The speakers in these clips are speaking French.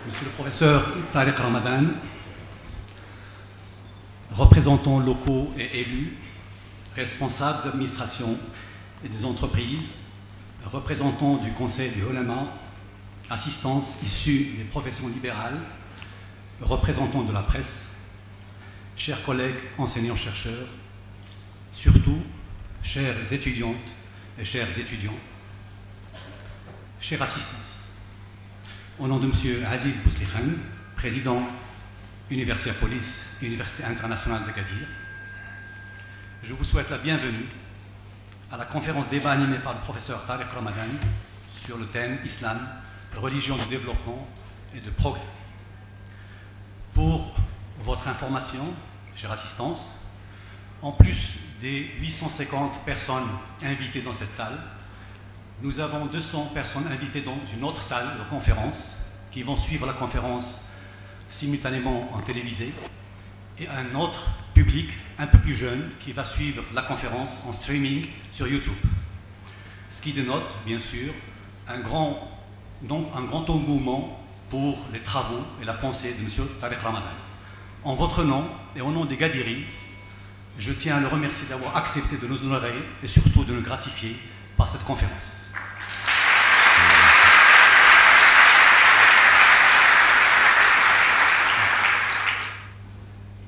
Monsieur le professeur Tariq Ramadan, représentants locaux et élus, responsables des administrations et des entreprises, représentants du Conseil des Ulama, assistance issue des professions libérales, représentants de la presse, chers collègues enseignants-chercheurs, surtout chères étudiantes et chers étudiants, chère assistance. Au nom de M. Aziz Bouslikhan, président Universitaire Police, Université internationale d'Agadir, je vous souhaite la bienvenue à la conférence débat animée par le professeur Tariq Ramadan sur le thème Islam, religion du développement et de progrès. Pour votre information, chère assistance, en plus des 850 personnes invitées dans cette salle, nous avons 200 personnes invitées dans une autre salle de conférence qui vont suivre la conférence simultanément en télévisé et un autre public un peu plus jeune qui va suivre la conférence en streaming sur YouTube. Ce qui dénote, bien sûr, un grand engouement pour les travaux et la pensée de M. Tariq Ramadan. En votre nom et au nom des Gadiris, je tiens à le remercier d'avoir accepté de nous honorer et surtout de nous gratifier par cette conférence.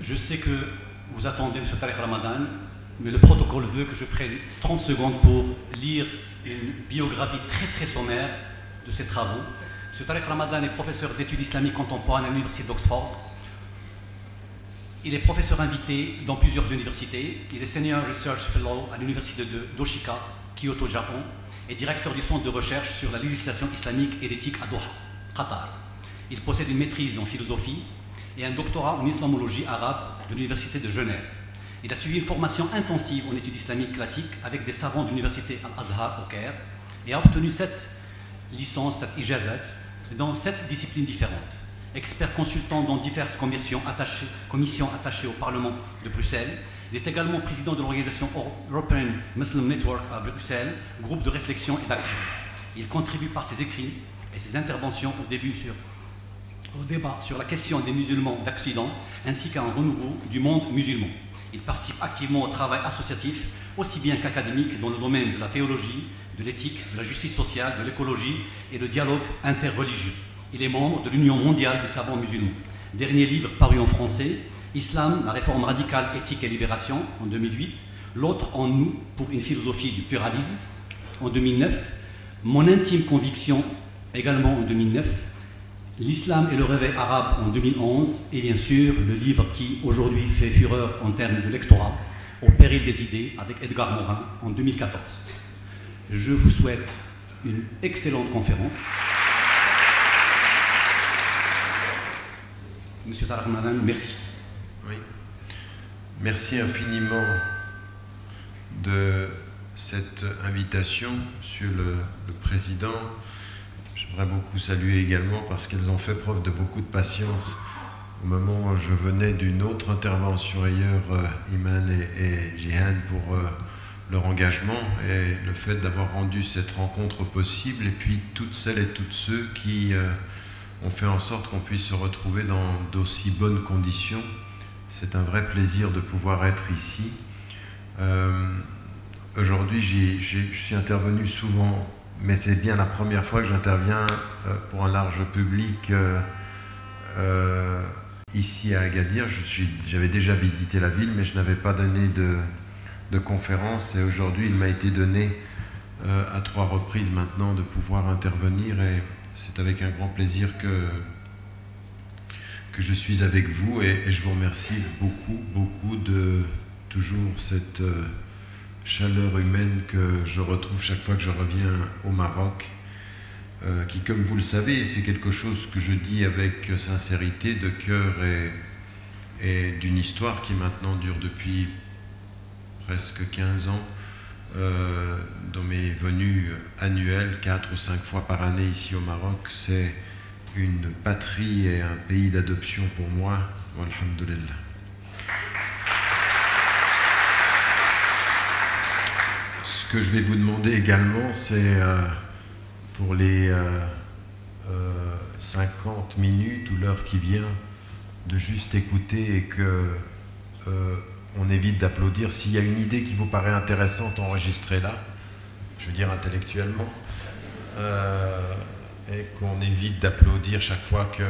Je sais que vous attendez M. Tariq Ramadan, mais le protocole veut que je prenne 30 secondes pour lire une biographie très sommaire de ses travaux. M. Tariq Ramadan est professeur d'études islamiques contemporaines à l'université d'Oxford. Il est professeur invité dans plusieurs universités. Il est Senior Research Fellow à l'université d'Oshika, Kyoto, Japon, et directeur du centre de recherche sur la législation islamique et l'éthique à Doha, Qatar. Il possède une maîtrise en philosophie et un doctorat en islamologie arabe de l'université de Genève. Il a suivi une formation intensive en études islamiques classiques avec des savants de l'université Al-Azhar au Caire et a obtenu 7 licences, 7 ijazat, dans 7 disciplines différentes. Expert consultant dans diverses commissions attachées au Parlement de Bruxelles. Il est également président de l'organisation European Muslim Network à Bruxelles, groupe de réflexion et d'action. Il contribue par ses écrits et ses interventions au débat sur la question des musulmans d'Occident, ainsi qu'à un renouveau du monde musulman. Il participe activement au travail associatif, aussi bien qu'académique, dans le domaine de la théologie, de l'éthique, de la justice sociale, de l'écologie et le dialogue interreligieux. Il est membre de l'Union mondiale des savants musulmans. Dernier livre paru en français, Islam, la réforme radicale, éthique et libération, en 2008. L'autre en nous, pour une philosophie du pluralisme, en 2009. Mon intime conviction, également en 2009. L'islam et le réveil arabe en 2011 et bien sûr le livre qui aujourd'hui fait fureur en termes de lectorat, Au péril des idées, avec Edgar Morin en 2014. Je vous souhaite une excellente conférence. Monsieur Tariq Ramadan, merci. Oui. Merci infiniment de cette invitation, Monsieur le Président. J'aimerais beaucoup saluer également parce qu'elles ont fait preuve de beaucoup de patience au moment où je venais d'une autre intervention ailleurs, Iman et Jihan, pour leur engagement et le fait d'avoir rendu cette rencontre possible, et puis toutes celles et tous ceux qui ont fait en sorte qu'on puisse se retrouver dans d'aussi bonnes conditions. C'est un vrai plaisir de pouvoir être ici. Aujourd'hui, je suis intervenu souvent, mais c'est bien la première fois que j'interviens pour un large public ici à Agadir. J'avais déjà visité la ville, mais je n'avais pas donné de conférence. Et aujourd'hui, il m'a été donné à 3 reprises maintenant de pouvoir intervenir. Et c'est avec un grand plaisir que je suis avec vous. Et je vous remercie beaucoup de toujours cette chaleur humaine que je retrouve chaque fois que je reviens au Maroc, qui, comme vous le savez, c'est quelque chose que je dis avec sincérité, de cœur et d'une histoire qui maintenant dure depuis presque 15 ans, dans mes venues annuelles, 4 ou 5 fois par année ici au Maroc. C'est une patrie et un pays d'adoption pour moi, walhamdulillah. Ce que je vais vous demander également, c'est pour les 50 minutes ou l'heure qui vient, de juste écouter et que on évite d'applaudir. S'il y a une idée qui vous paraît intéressante, enregistrez-la, je veux dire intellectuellement, et qu'on évite d'applaudir chaque fois que,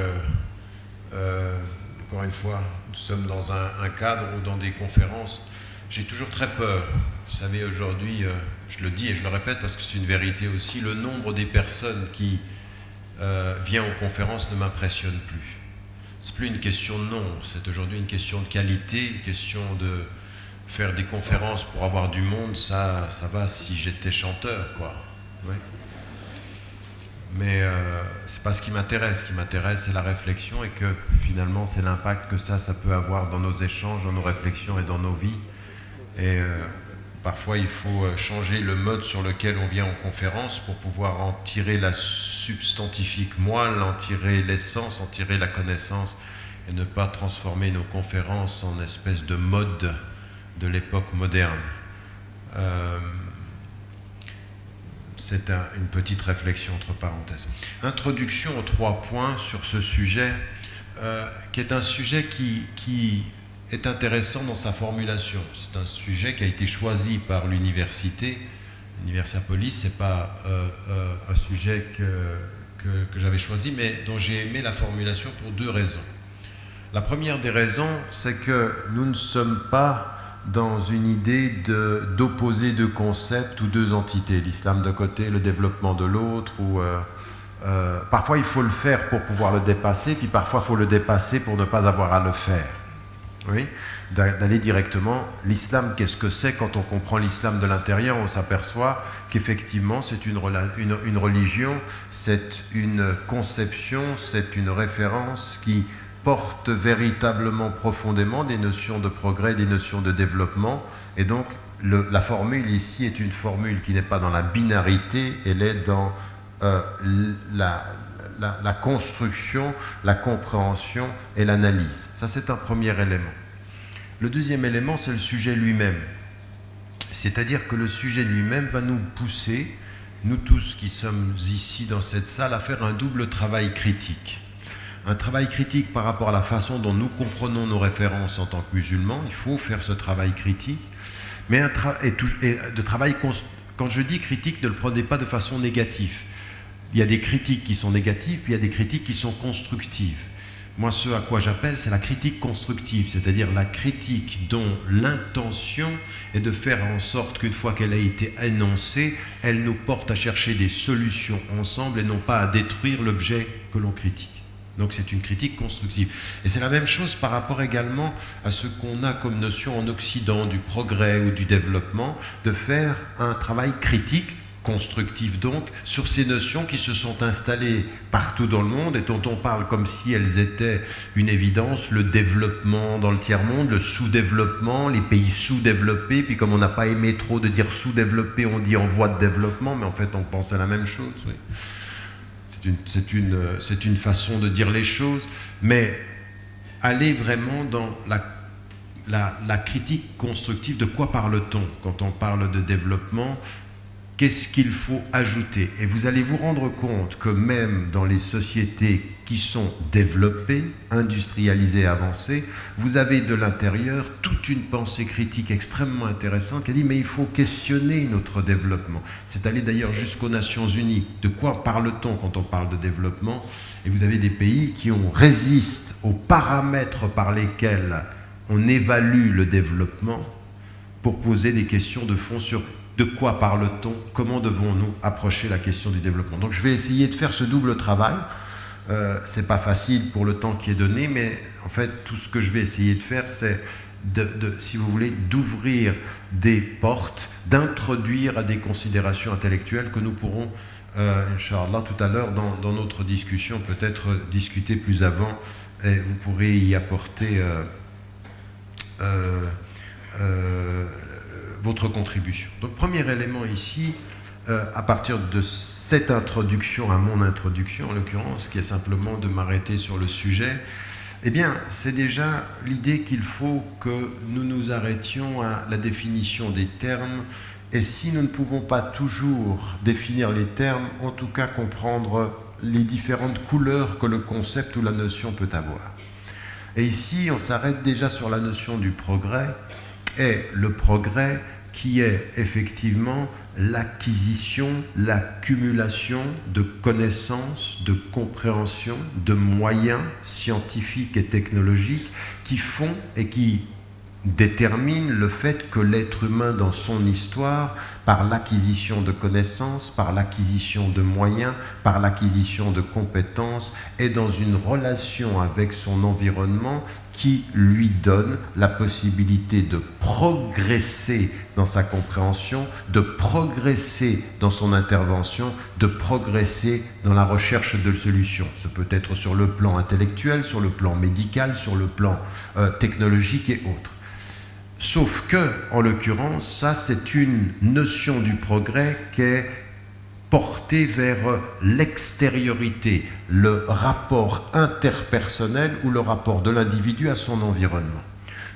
encore une fois, nous sommes dans un cadre ou dans des conférences. J'ai toujours très peur. Vous savez, aujourd'hui, je le dis et je le répète parce que c'est une vérité aussi, le nombre des personnes qui viennent aux conférences ne m'impressionne plus. C'est plus une question de nombre, c'est aujourd'hui une question de qualité, une question de faire des conférences pour avoir du monde, ça va si j'étais chanteur, quoi. Oui. Mais c'est pas ce qui m'intéresse. Ce qui m'intéresse, c'est la réflexion et que finalement, c'est l'impact que ça peut avoir dans nos échanges, dans nos réflexions et dans nos vies. Et parfois, il faut changer le mode sur lequel on vient en conférence pour pouvoir en tirer la substantifique moelle, en tirer l'essence, en tirer la connaissance et ne pas transformer nos conférences en espèce de mode de l'époque moderne. C'est une petite réflexion entre parenthèses. Introduction aux 3 points sur ce sujet, qui est un sujet qui est intéressant dans sa formulation. C'est un sujet qui a été choisi par l'université. L'Universiapolis, ce n'est pas un sujet que j'avais choisi, mais dont j'ai aimé la formulation pour 2 raisons. La première des raisons, c'est que nous ne sommes pas dans une idée d'opposer 2 concepts ou 2 entités, l'islam d'un côté, le développement de l'autre, ou parfois il faut le faire pour pouvoir le dépasser, puis parfois il faut le dépasser pour ne pas avoir à le faire. Oui, d'aller directement. L'islam, qu'est-ce que c'est? Quand on comprend l'islam de l'intérieur, on s'aperçoit qu'effectivement c'est une religion, c'est une conception, c'est une référence qui porte véritablement profondément des notions de progrès, des notions de développement. Et donc la formule ici est une formule qui n'est pas dans la binarité, elle est dans la construction, la compréhension et l'analyse. Ça, c'est un premier élément. Le deuxième élément, c'est le sujet lui-même. C'est-à-dire que le sujet lui-même va nous pousser, nous tous qui sommes ici dans cette salle, à faire un double travail critique. Un travail critique par rapport à la façon dont nous comprenons nos références en tant que musulmans. Il faut faire ce travail critique. Mais de travail, quand je dis critique, ne le prenez pas de façon négative. Il y a des critiques qui sont négatives, puis il y a des critiques qui sont constructives. Moi, ce à quoi j'appelle, c'est la critique constructive, c'est-à-dire la critique dont l'intention est de faire en sorte qu'une fois qu'elle a été énoncée, elle nous porte à chercher des solutions ensemble et non pas à détruire l'objet que l'on critique. Donc c'est une critique constructive. Et c'est la même chose par rapport également à ce qu'on a comme notion en Occident du progrès ou du développement, de faire un travail critique, constructif donc, sur ces notions qui se sont installées partout dans le monde et dont on parle comme si elles étaient une évidence, le développement dans le tiers-monde, le sous-développement, les pays sous-développés, puis comme on n'a pas aimé trop de dire sous-développé, on dit en voie de développement, mais en fait on pense à la même chose. Oui. C'est une façon de dire les choses, mais aller vraiment dans la critique constructive. De quoi parle-t-on quand on parle de développement? Qu'est-ce qu'il faut ajouter? Et vous allez vous rendre compte que même dans les sociétés qui sont développées, industrialisées, avancées, vous avez de l'intérieur toute une pensée critique extrêmement intéressante qui a dit mais il faut questionner notre développement. C'est allé d'ailleurs jusqu'aux Nations Unies. De quoi parle-t-on quand on parle de développement? Et vous avez des pays qui résistent aux paramètres par lesquels on évalue le développement pour poser des questions de fond sur de quoi parle-t-on, comment devons-nous approcher la question du développement. Donc je vais essayer de faire ce double travail. C'est pas facile pour le temps qui est donné, mais en fait tout ce que je vais essayer de faire, c'est si vous voulez, d'ouvrir des portes, d'introduire à des considérations intellectuelles que nous pourrons, Inch'Allah, tout à l'heure dans notre discussion, peut-être discuter plus avant, et vous pourrez y apporter votre contribution. Donc premier élément ici, à partir de cette introduction, à mon introduction en l'occurrence, qui est simplement de m'arrêter sur le sujet, eh bien c'est déjà l'idée qu'il faut que nous nous arrêtions à la définition des termes, et si nous ne pouvons pas toujours définir les termes, en tout cas comprendre les différentes couleurs que le concept ou la notion peut avoir. Et ici, on s'arrête déjà sur la notion du progrès, et le progrès qui est effectivement l'acquisition, l'accumulation de connaissances, de compréhension, de moyens scientifiques et technologiques qui font et qui déterminent le fait que l'être humain dans son histoire, par l'acquisition de connaissances, par l'acquisition de moyens, par l'acquisition de compétences, est dans une relation avec son environnement qui lui donne la possibilité de progresser dans sa compréhension, de progresser dans son intervention, de progresser dans la recherche de solutions. Ce peut être sur le plan intellectuel, sur le plan médical, sur le plan technologique et autres. Sauf que, en l'occurrence, ça c'est une notion du progrès qui est portée vers l'extériorité, le rapport interpersonnel ou le rapport de l'individu à son environnement.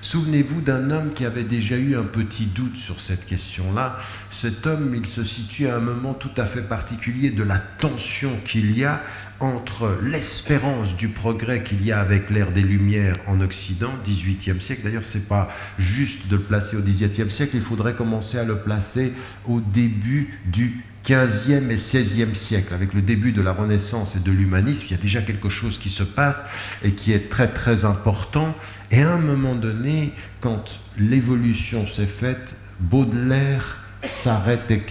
Souvenez-vous d'un homme qui avait déjà eu un petit doute sur cette question-là. Cet homme, il se situe à un moment tout à fait particulier de la tension qu'il y a entre l'espérance du progrès qu'il y a avec l'ère des Lumières en Occident, 18e siècle. D'ailleurs, ce n'est pas juste de le placer au 18e siècle, il faudrait commencer à le placer au début du 15e et 16e siècle, avec le début de la Renaissance et de l'humanisme. Il y a déjà quelque chose qui se passe et qui est très très important. Et à un moment donné, quand l'évolution s'est faite, Baudelaire s'arrête et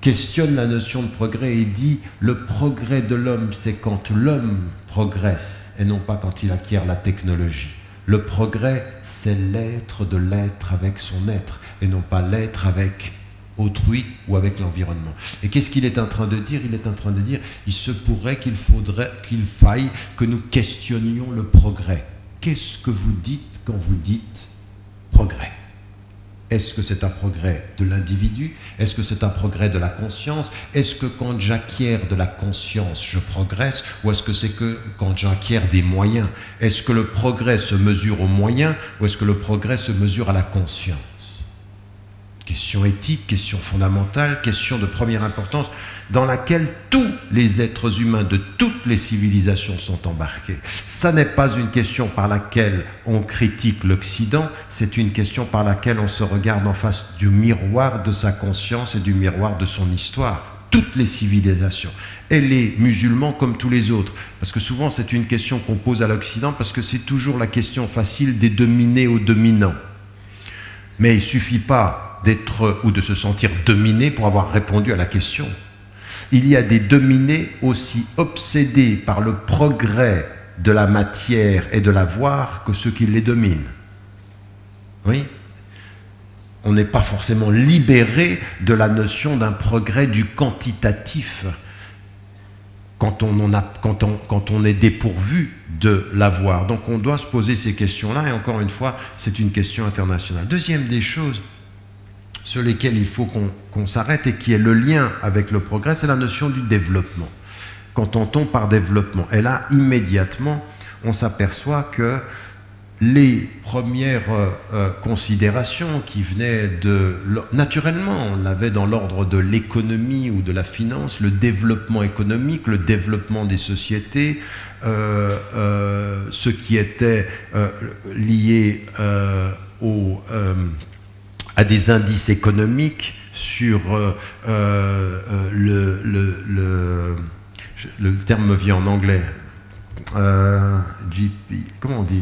questionne la notion de progrès et dit le progrès de l'homme, c'est quand l'homme progresse et non pas quand il acquiert la technologie. Le progrès, c'est l'être de l'être avec son être et non pas l'être avec autrui ou avec l'environnement. Et qu'est-ce qu'il est en train de dire? Il est en train de dire, il se pourrait qu'il faille que nous questionnions le progrès. Qu'est-ce que vous dites quand vous dites progrès? Est-ce que c'est un progrès de l'individu? Est-ce que c'est un progrès de la conscience? Est-ce que quand j'acquiers de la conscience, je progresse? Ou est-ce que c'est que quand j'acquiers des moyens? Est-ce que le progrès se mesure aux moyens ou est-ce que le progrès se mesure à la conscience? Question éthique, question fondamentale, question de première importance, dans laquelle tous les êtres humains de toutes les civilisations sont embarqués. Ça n'est pas une question par laquelle on critique l'Occident, c'est une question par laquelle on se regarde en face du miroir de sa conscience et du miroir de son histoire. Toutes les civilisations. Et les musulmans comme tous les autres. Parce que souvent c'est une question qu'on pose à l'Occident parce que c'est toujours la question facile des dominés aux dominants. Mais il ne suffit pas d'être ou de se sentir dominé pour avoir répondu à la question. Il y a des dominés aussi obsédés par le progrès de la matière et de l'avoir que ceux qui les dominent. Oui ? On n'est pas forcément libéré de la notion d'un progrès du quantitatif quand on est dépourvu de l'avoir. Donc on doit se poser ces questions-là, et encore une fois, c'est une question internationale. Deuxième des choses sur lesquelles il faut qu'on s'arrête et qui est le lien avec le progrès, c'est la notion du développement. Qu'entend-on par développement? Et là, immédiatement, on s'aperçoit que les premières considérations qui venaient de... Naturellement, on l'avait dans l'ordre de l'économie ou de la finance, le développement économique, le développement des sociétés, ce qui était lié à des indices économiques sur le terme me vient en anglais, GP, comment on dit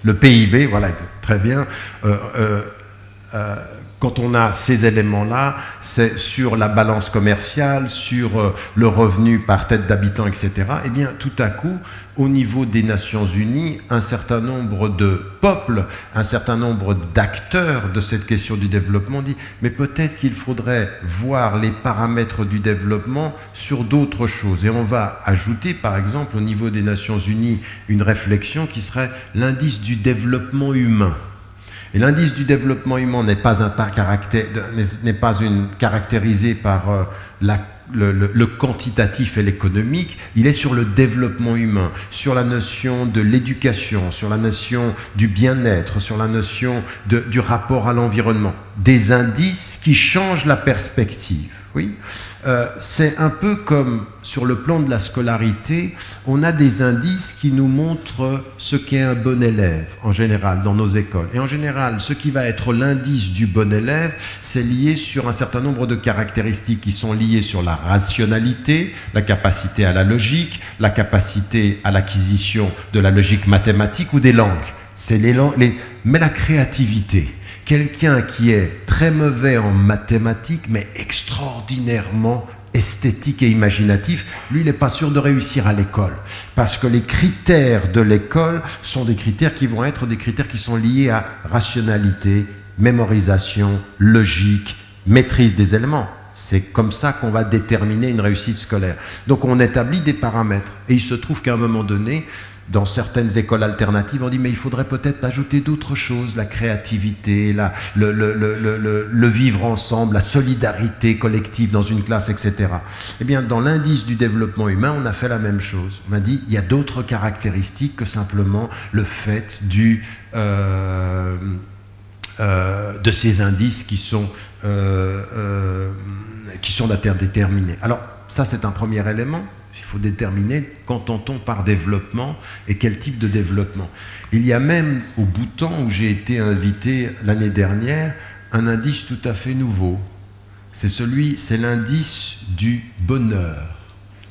le PIB, voilà, très bien. Quand on a ces éléments-là, c'est sur la balance commerciale, sur le revenu par tête d'habitant, etc. Eh bien, tout à coup, au niveau des Nations Unies, un certain nombre de peuples, un certain nombre d'acteurs de cette question du développement dit « mais peut-être qu'il faudrait voir les paramètres du développement sur d'autres choses ». Et on va ajouter, par exemple, au niveau des Nations Unies, une réflexion qui serait l'indice du développement humain. Et l'indice du développement humain n'est pas caractérisé par le quantitatif et l'économique, il est sur le développement humain, sur la notion de l'éducation, sur la notion du bien-être, sur la notion du rapport à l'environnement. Des indices qui changent la perspective. Oui, c'est un peu comme sur le plan de la scolarité, on a des indices qui nous montrent ce qu'est un bon élève en général dans nos écoles. Et en général, ce qui va être l'indice du bon élève, c'est lié sur un certain nombre de caractéristiques qui sont liées sur la rationalité, la capacité à la logique, la capacité à l'acquisition de la logique mathématique ou des langues. C'est mais la créativité. Quelqu'un qui est très mauvais en mathématiques, mais extraordinairement esthétique et imaginatif, lui, il n'est pas sûr de réussir à l'école. Parce que les critères de l'école sont des critères qui vont être des critères qui sont liés à rationalité, mémorisation, logique, maîtrise des éléments. C'est comme ça qu'on va déterminer une réussite scolaire. Donc on établit des paramètres. Et il se trouve qu'à un moment donné, dans certaines écoles alternatives, on dit mais il faudrait peut-être ajouter d'autres choses, la créativité, le vivre ensemble, la solidarité collective dans une classe, etc. Eh bien, dans l'indice du développement humain, on a fait la même chose. On a dit il y a d'autres caractéristiques que simplement le fait de ces indices qui sont déterminés. Alors, ça c'est un premier élément. Il faut déterminer qu'entend-on par développement et quel type de développement. Il y a même au Bhoutan, où j'ai été invité l'année dernière, un indice tout à fait nouveau. C'est l'indice du bonheur,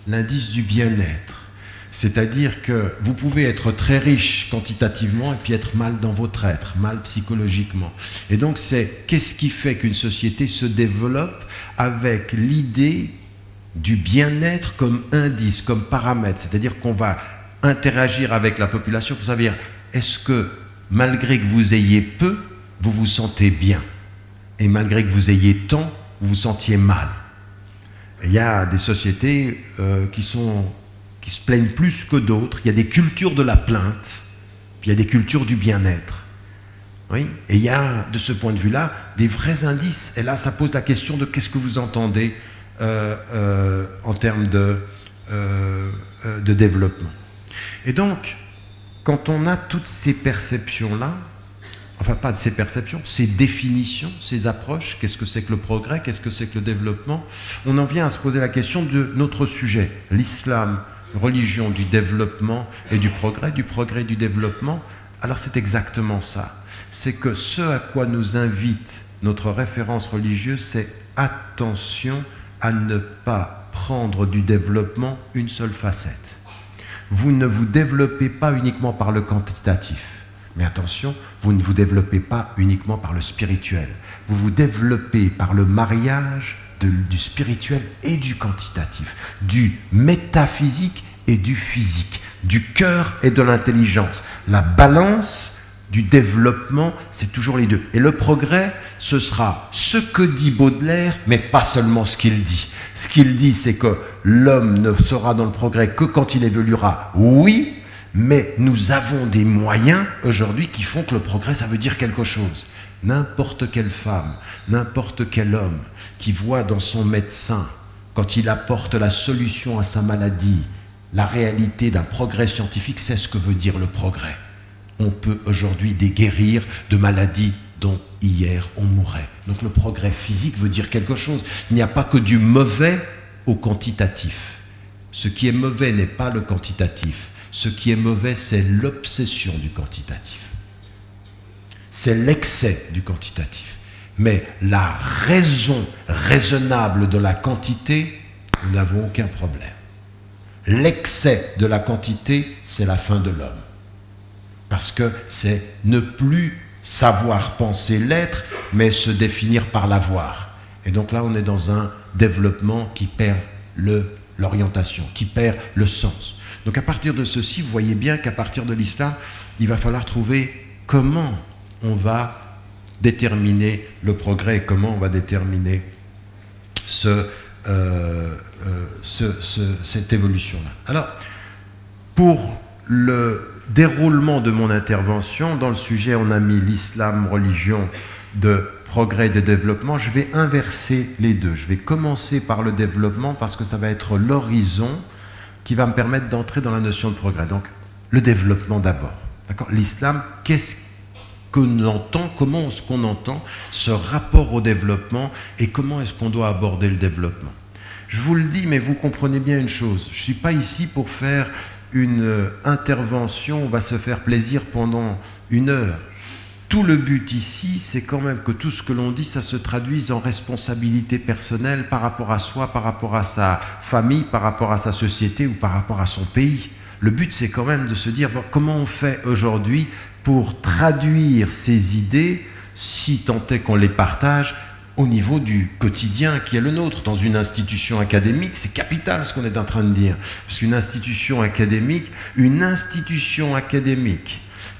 l'indice du bien-être. C'est-à-dire que vous pouvez être très riche quantitativement et puis être mal dans votre être, mal psychologiquement. Et donc c'est qu'est-ce qui fait qu'une société se développe avec l'idée du bien-être comme indice, comme paramètre, c'est-à-dire qu'on va interagir avec la population pour savoir est-ce que malgré que vous ayez peu, vous vous sentez bien, et malgré que vous ayez tant, vous vous sentiez mal. Et il y a des sociétés qui se plaignent plus que d'autres, il y a des cultures de la plainte, puis il y a des cultures du bien-être. Oui, et il y a de ce point de vue-là des vrais indices, et là ça pose la question de qu'est-ce que vous entendez en termes de développement. Et donc, quand on a toutes ces perceptions-là, enfin pas de ces perceptions, ces définitions, ces approches, qu'est-ce que c'est que le progrès, qu'est-ce que c'est que le développement, on en vient à se poser la question de notre sujet, l'islam, religion du développement et du progrès et du développement. Alors c'est exactement ça. C'est que ce à quoi nous invite notre référence religieuse, c'est attention à ne pas prendre du développement une seule facette. Vous ne vous développez pas uniquement par le quantitatif, mais attention, vous ne vous développez pas uniquement par le spirituel. Vous vous développez par le mariage du spirituel et du quantitatif, du métaphysique et du physique, du cœur et de l'intelligence. La balance du développement, c'est toujours les deux. Et le progrès, ce sera ce que dit Baudelaire, mais pas seulement ce qu'il dit. Ce qu'il dit, c'est que l'homme ne sera dans le progrès que quand il évoluera. Oui, mais nous avons des moyens aujourd'hui qui font que le progrès, ça veut dire quelque chose. N'importe quelle femme, n'importe quel homme qui voit dans son médecin, quand il apporte la solution à sa maladie, la réalité d'un progrès scientifique, c'est ce que veut dire le progrès. On peut aujourd'hui guérir de maladies dont hier on mourait. Donc le progrès physique veut dire quelque chose. Il n'y a pas que du mauvais au quantitatif. Ce qui est mauvais n'est pas le quantitatif. Ce qui est mauvais, c'est l'obsession du quantitatif. C'est l'excès du quantitatif. Mais la raison raisonnable de la quantité, nous n'avons aucun problème. L'excès de la quantité, c'est la fin de l'homme. Parce que c'est ne plus savoir penser l'être, mais se définir par l'avoir. Et donc là, on est dans un développement qui perd l'orientation, qui perd le sens. Donc à partir de ceci, vous voyez bien qu'à partir de l'islam, il va falloir trouver comment on va déterminer le progrès et comment on va déterminer cette évolution-là. Alors, pour le déroulement de mon intervention, dans le sujet, on a mis l'islam, religion de progrès et de développement. Je vais inverser les deux. Je vais commencer par le développement parce que ça va être l'horizon qui va me permettre d'entrer dans la notion de progrès. Donc, le développement d'abord. D'accord ? L'islam, qu'est-ce qu'on entend, comment est-ce qu'on entend ce rapport au développement et comment est-ce qu'on doit aborder le développement. Je vous le dis, mais vous comprenez bien une chose, je ne suis pas ici pour faire une intervention, on va se faire plaisir pendant 1 heure. Tout le but ici, c'est quand même que tout ce que l'on dit, ça se traduise en responsabilité personnelle par rapport à soi, par rapport à sa famille, par rapport à sa société ou par rapport à son pays. Le but, c'est quand même de se dire bon, comment on fait aujourd'hui pour traduire ces idées, si tant est qu'on les partage, au niveau du quotidien qui est le nôtre. Dans une institution académique, c'est capital ce qu'on est en train de dire. Parce qu'une institution académique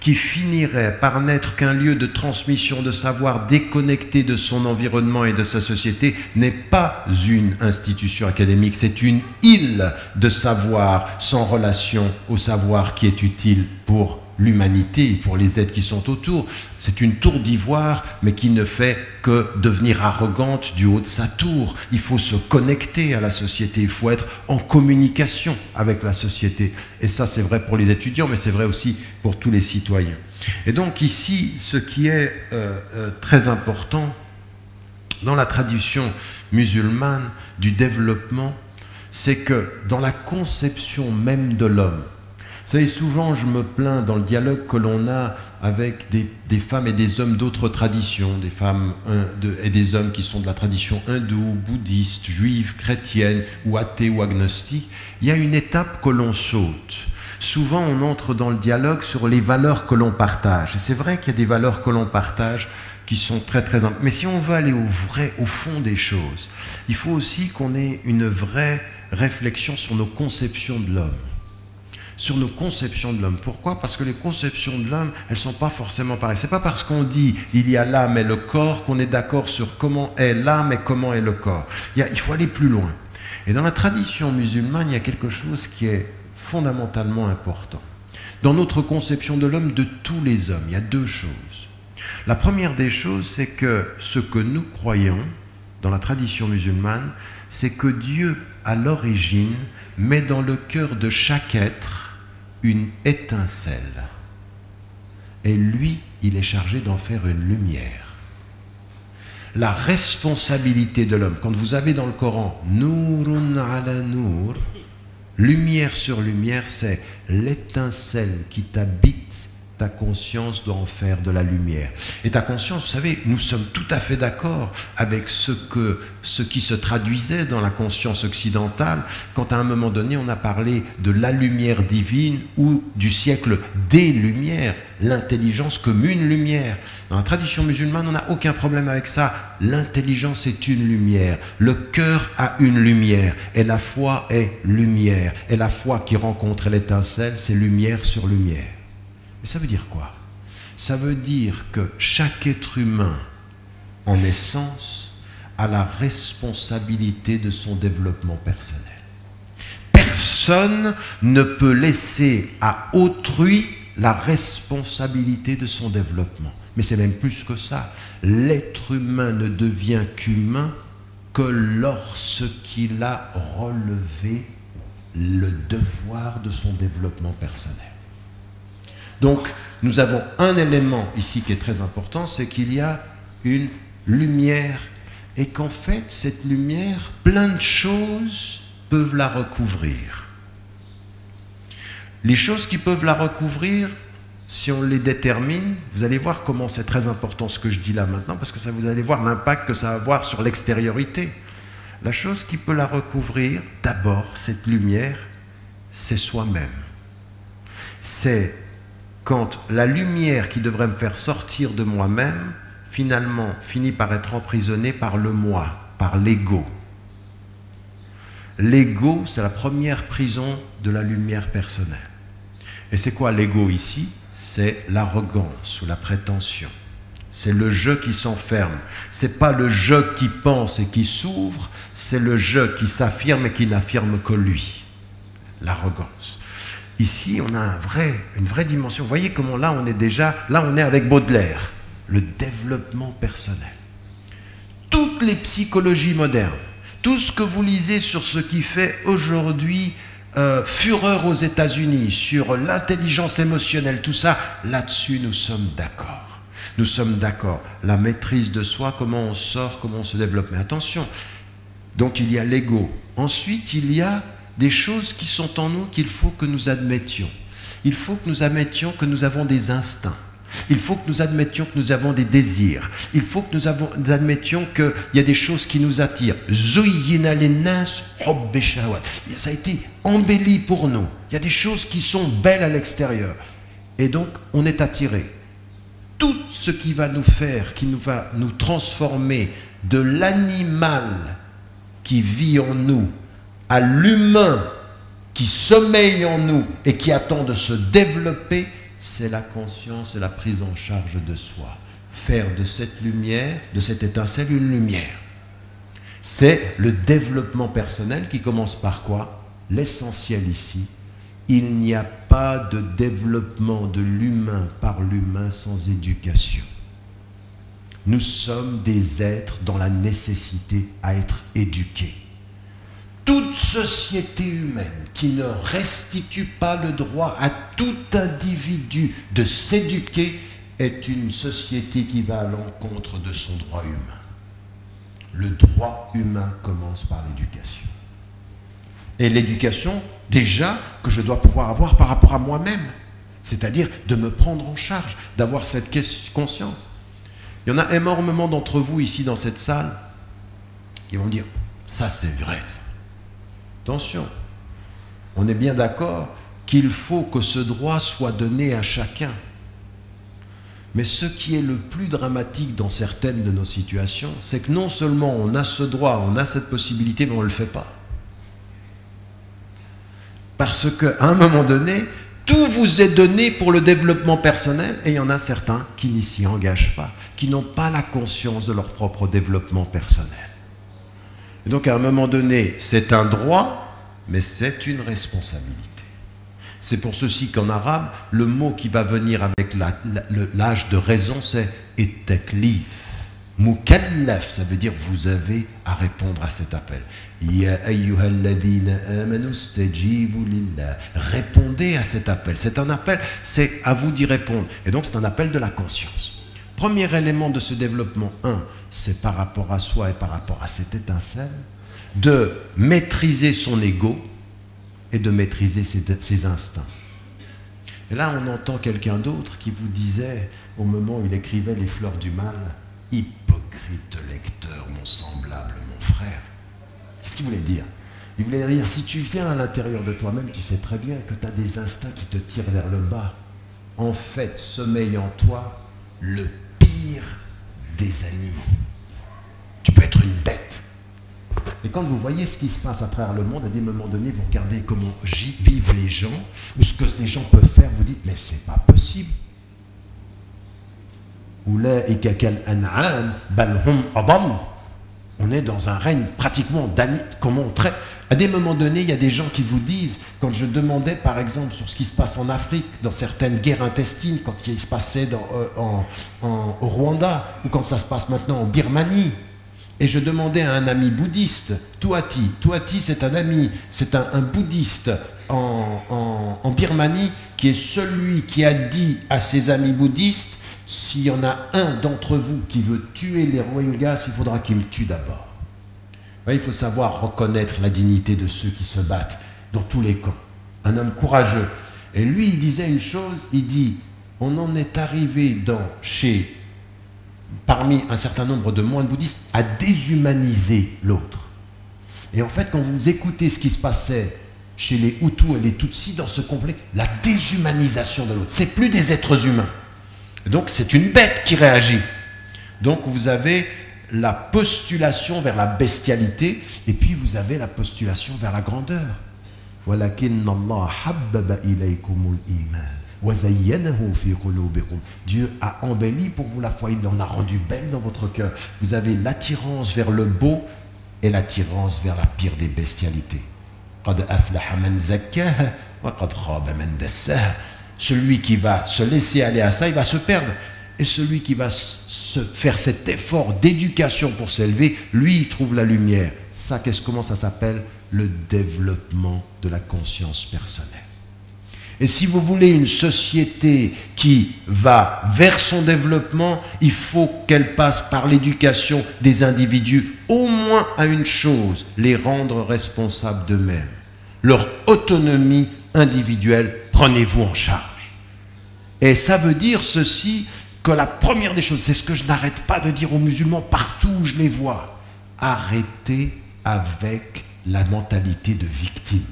qui finirait par n'être qu'un lieu de transmission de savoir déconnecté de son environnement et de sa société, n'est pas une institution académique, c'est une île de savoir sans relation au savoir qui est utile pour l'humanité et pour les êtres qui sont autour. C'est une tour d'ivoire, mais qui ne fait que devenir arrogante du haut de sa tour. Il faut se connecter à la société, il faut être en communication avec la société. Et ça, c'est vrai pour les étudiants, mais c'est vrai aussi pour tous les citoyens. Et donc ici, ce qui est très important dans la tradition musulmane du développement, c'est que dans la conception même de l'homme, vous savez, souvent je me plains dans le dialogue que l'on a avec des femmes et des hommes d'autres traditions, des femmes et des hommes qui sont de la tradition hindoue, bouddhiste, juive, chrétienne ou athée ou agnostique, il y a une étape que l'on saute. Souvent on entre dans le dialogue sur les valeurs que l'on partage. Et c'est vrai qu'il y a des valeurs que l'on partage qui sont très très importantes. Mais si on veut aller au fond des choses, il faut aussi qu'on ait une vraie réflexion sur nos conceptions de l'homme. Sur nos conceptions de l'homme. Pourquoi? Parce que les conceptions de l'homme, elles ne sont pas forcément pareilles. Ce n'est pas parce qu'on dit il y a l'âme et le corps qu'on est d'accord sur comment est l'âme et comment est le corps. Il faut aller plus loin. Et dans la tradition musulmane, il y a quelque chose qui est fondamentalement important. Dans notre conception de l'homme, de tous les hommes, il y a 2 choses. La première des choses, c'est que ce que nous croyons dans la tradition musulmane, c'est que Dieu, à l'origine, met dans le cœur de chaque être une étincelle. Et lui, il est chargé d'en faire une lumière. La responsabilité de l'homme, quand vous avez dans le Coran « Nourun ala nour », lumière sur lumière, c'est l'étincelle qui t'habite, ta conscience doit en faire de la lumière. Et ta conscience, vous savez, nous sommes tout à fait d'accord avec ce qui se traduisait dans la conscience occidentale, quand à un moment donné, on a parlé de la lumière divine ou du siècle des lumières, l'intelligence comme une lumière. Dans la tradition musulmane, on n'a aucun problème avec ça. L'intelligence est une lumière, le cœur a une lumière, et la foi est lumière. Et la foi qui rencontre l'étincelle, c'est lumière sur lumière. Mais ça veut dire quoi? Ça veut dire que chaque être humain, en essence, a la responsabilité de son développement personnel. Personne ne peut laisser à autrui la responsabilité de son développement. Mais c'est même plus que ça. L'être humain ne devient qu'humain que lorsqu'il a relevé le devoir de son développement personnel. Donc, nous avons un élément ici qui est très important, c'est qu'il y a une lumière et qu'en fait, cette lumière, plein de choses peuvent la recouvrir. Les choses qui peuvent la recouvrir, si on les détermine, vous allez voir comment c'est très important ce que je dis là maintenant, parce que ça, vous allez voir l'impact que ça va avoir sur l'extériorité. La chose qui peut la recouvrir, d'abord, cette lumière, c'est soi-même. C'est quand la lumière qui devrait me faire sortir de moi-même, finalement, finit par être emprisonnée par le moi, par l'ego. L'ego, c'est la première prison de la lumière personnelle. Et c'est quoi l'ego ici? C'est l'arrogance ou la prétention. C'est le je qui s'enferme. C'est pas le je qui pense et qui s'ouvre, c'est le je qui s'affirme et qui n'affirme que lui. L'arrogance. Ici, on a une vraie dimension. Vous voyez comment là, on est avec Baudelaire, le développement personnel. Toutes les psychologies modernes, tout ce que vous lisez sur ce qui fait aujourd'hui fureur aux États-Unis, sur l'intelligence émotionnelle, tout ça, là-dessus, nous sommes d'accord. Nous sommes d'accord. La maîtrise de soi, comment on sort, comment on se développe. Mais attention, donc il y a l'ego. Ensuite, il y a des choses qui sont en nous qu'il faut que nous admettions. Il faut que nous admettions que nous avons des instincts. Il faut que nous admettions que nous avons des désirs. Il faut que nous admettions qu'il y a des choses qui nous attirent. Zuyyina linnas hubbi shahawat. Ça a été embelli pour nous. Il y a des choses qui sont belles à l'extérieur. Et donc, on est attiré. Tout ce qui va nous faire, qui va nous transformer de l'animal qui vit en nous à l'humain qui sommeille en nous et qui attend de se développer, c'est la conscience et la prise en charge de soi. Faire de cette lumière, de cette étincelle, une lumière. C'est le développement personnel qui commence par quoi? L'essentiel ici, il n'y a pas de développement de l'humain par l'humain sans éducation. Nous sommes des êtres dans la nécessité à être éduqués. Toute société humaine qui ne restitue pas le droit à tout individu de s'éduquer est une société qui va à l'encontre de son droit humain. Le droit humain commence par l'éducation. Et l'éducation, déjà, que je dois pouvoir avoir par rapport à moi-même. C'est-à-dire de me prendre en charge, d'avoir cette conscience. Il y en a énormément d'entre vous ici dans cette salle qui vont dire « ça c'est vrai ça ». Attention, on est bien d'accord qu'il faut que ce droit soit donné à chacun. Mais ce qui est le plus dramatique dans certaines de nos situations, c'est que non seulement on a ce droit, on a cette possibilité, mais on ne le fait pas. Parce qu'à un moment donné, tout vous est donné pour le développement personnel, et il y en a certains qui n'y s'y engagent pas, qui n'ont pas la conscience de leur propre développement personnel. Et donc à un moment donné, c'est un droit, mais c'est une responsabilité. C'est pour ceci qu'en arabe, le mot qui va venir avec l'âge de raison, c'est « et-taklif ». Mukallaf, ça veut dire vous avez à répondre à cet appel. Ya ayyuhalladhina amanu stajibu lillah. Répondez à cet appel. C'est un appel, c'est à vous d'y répondre. Et donc c'est un appel de la conscience. Premier élément de ce développement, c'est par rapport à soi et par rapport à cette étincelle, de maîtriser son ego et de maîtriser ses instincts. Et là, on entend quelqu'un d'autre qui vous disait, au moment où il écrivait Les Fleurs du Mal, « Hypocrite lecteur, mon semblable, mon frère ». Qu'est-ce qu'il voulait dire? Il voulait dire, si tu viens à l'intérieur de toi-même, tu sais très bien que tu as des instincts qui te tirent vers le bas. En fait, sommeille en toi le pire des animaux. Tu peux être une bête. Et quand vous voyez ce qui se passe à travers le monde, à des moments donnés, vous regardez comment vivent les gens, ou ce que les gens peuvent faire, vous dites, mais c'est pas possible. On est dans un règne pratiquement comment on traite. À des moments donnés, il y a des gens qui vous disent, quand je demandais par exemple sur ce qui se passe en Afrique, dans certaines guerres intestines, quand il se passait au Rwanda, ou quand ça se passe maintenant en Birmanie, et je demandais à un ami bouddhiste, Touati, c'est un ami, c'est un bouddhiste en Birmanie, qui est celui qui a dit à ses amis bouddhistes, s'il y en a un d'entre vous qui veut tuer les Rohingyas, il faudra qu'il me tue d'abord. Il faut savoir reconnaître la dignité de ceux qui se battent dans tous les camps. Un homme courageux. Et lui, il disait une chose, il dit, on en est arrivé parmi un certain nombre de moines bouddhistes, à déshumaniser l'autre. Et en fait, quand vous écoutez ce qui se passait chez les Hutus et les Tutsis dans ce conflit, la déshumanisation de l'autre, c'est plus des êtres humains. Donc c'est une bête qui réagit. Donc vous avez la postulation vers la bestialité, et puis vous avez la postulation vers la grandeur. Dieu a embelli pour vous la foi, il en a rendu belle dans votre cœur. Vous avez l'attirance vers le beau et l'attirance vers la pire des bestialités. Celui qui va se laisser aller à ça, il va se perdre. Et celui qui va se faire cet effort d'éducation pour s'élever, lui, il trouve la lumière. Ça, comment ça s'appelle? Le développement de la conscience personnelle. Et si vous voulez une société qui va vers son développement, il faut qu'elle passe par l'éducation des individus, au moins à une chose, les rendre responsables d'eux-mêmes. Leur autonomie individuelle, prenez-vous en charge. Et ça veut dire ceci, que la première des choses, c'est ce que je n'arrête pas de dire aux musulmans partout où je les vois, arrêtez avec la mentalité de victime.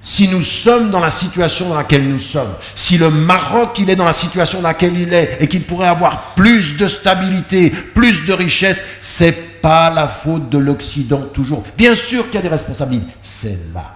Si nous sommes dans la situation dans laquelle nous sommes, si le Maroc il est dans la situation dans laquelle il est et qu'il pourrait avoir plus de stabilité, plus de richesse, c'est pas la faute de l'Occident toujours. Bien sûr qu'il y a des responsabilités, c'est là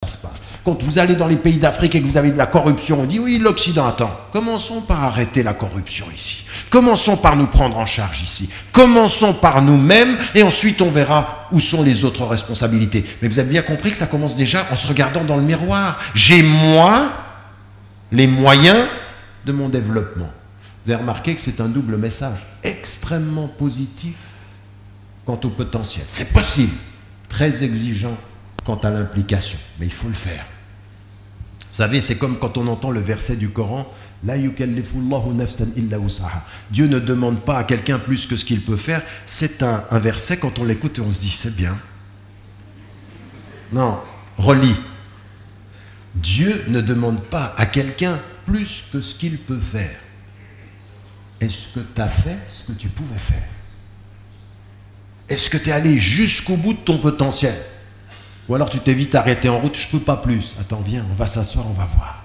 que ça se passe. Quand vous allez dans les pays d'Afrique et que vous avez de la corruption, on dit oui, l'Occident attend. Commençons par arrêter la corruption ici. Commençons par nous prendre en charge ici. Commençons par nous-mêmes et ensuite on verra où sont les autres responsabilités. Mais vous avez bien compris que ça commence déjà en se regardant dans le miroir. J'ai moi les moyens de mon développement. Vous avez remarqué que c'est un double message extrêmement positif quant au potentiel. C'est possible. Très exigeant quant à l'implication. Mais il faut le faire. Vous savez, c'est comme quand on entend le verset du Coran, La yukallifullahu nafsan illa wus'aha. Dieu ne demande pas à quelqu'un plus que ce qu'il peut faire. C'est un verset, quand on l'écoute, et on se dit, c'est bien. Non, relis. Dieu ne demande pas à quelqu'un plus que ce qu'il peut faire. Est-ce que tu as fait ce que tu pouvais faire? Est-ce que tu es allé jusqu'au bout de ton potentiel? Ou alors tu t'es vite arrêté en route, je ne peux pas plus. Attends, viens, on va s'asseoir, on va voir.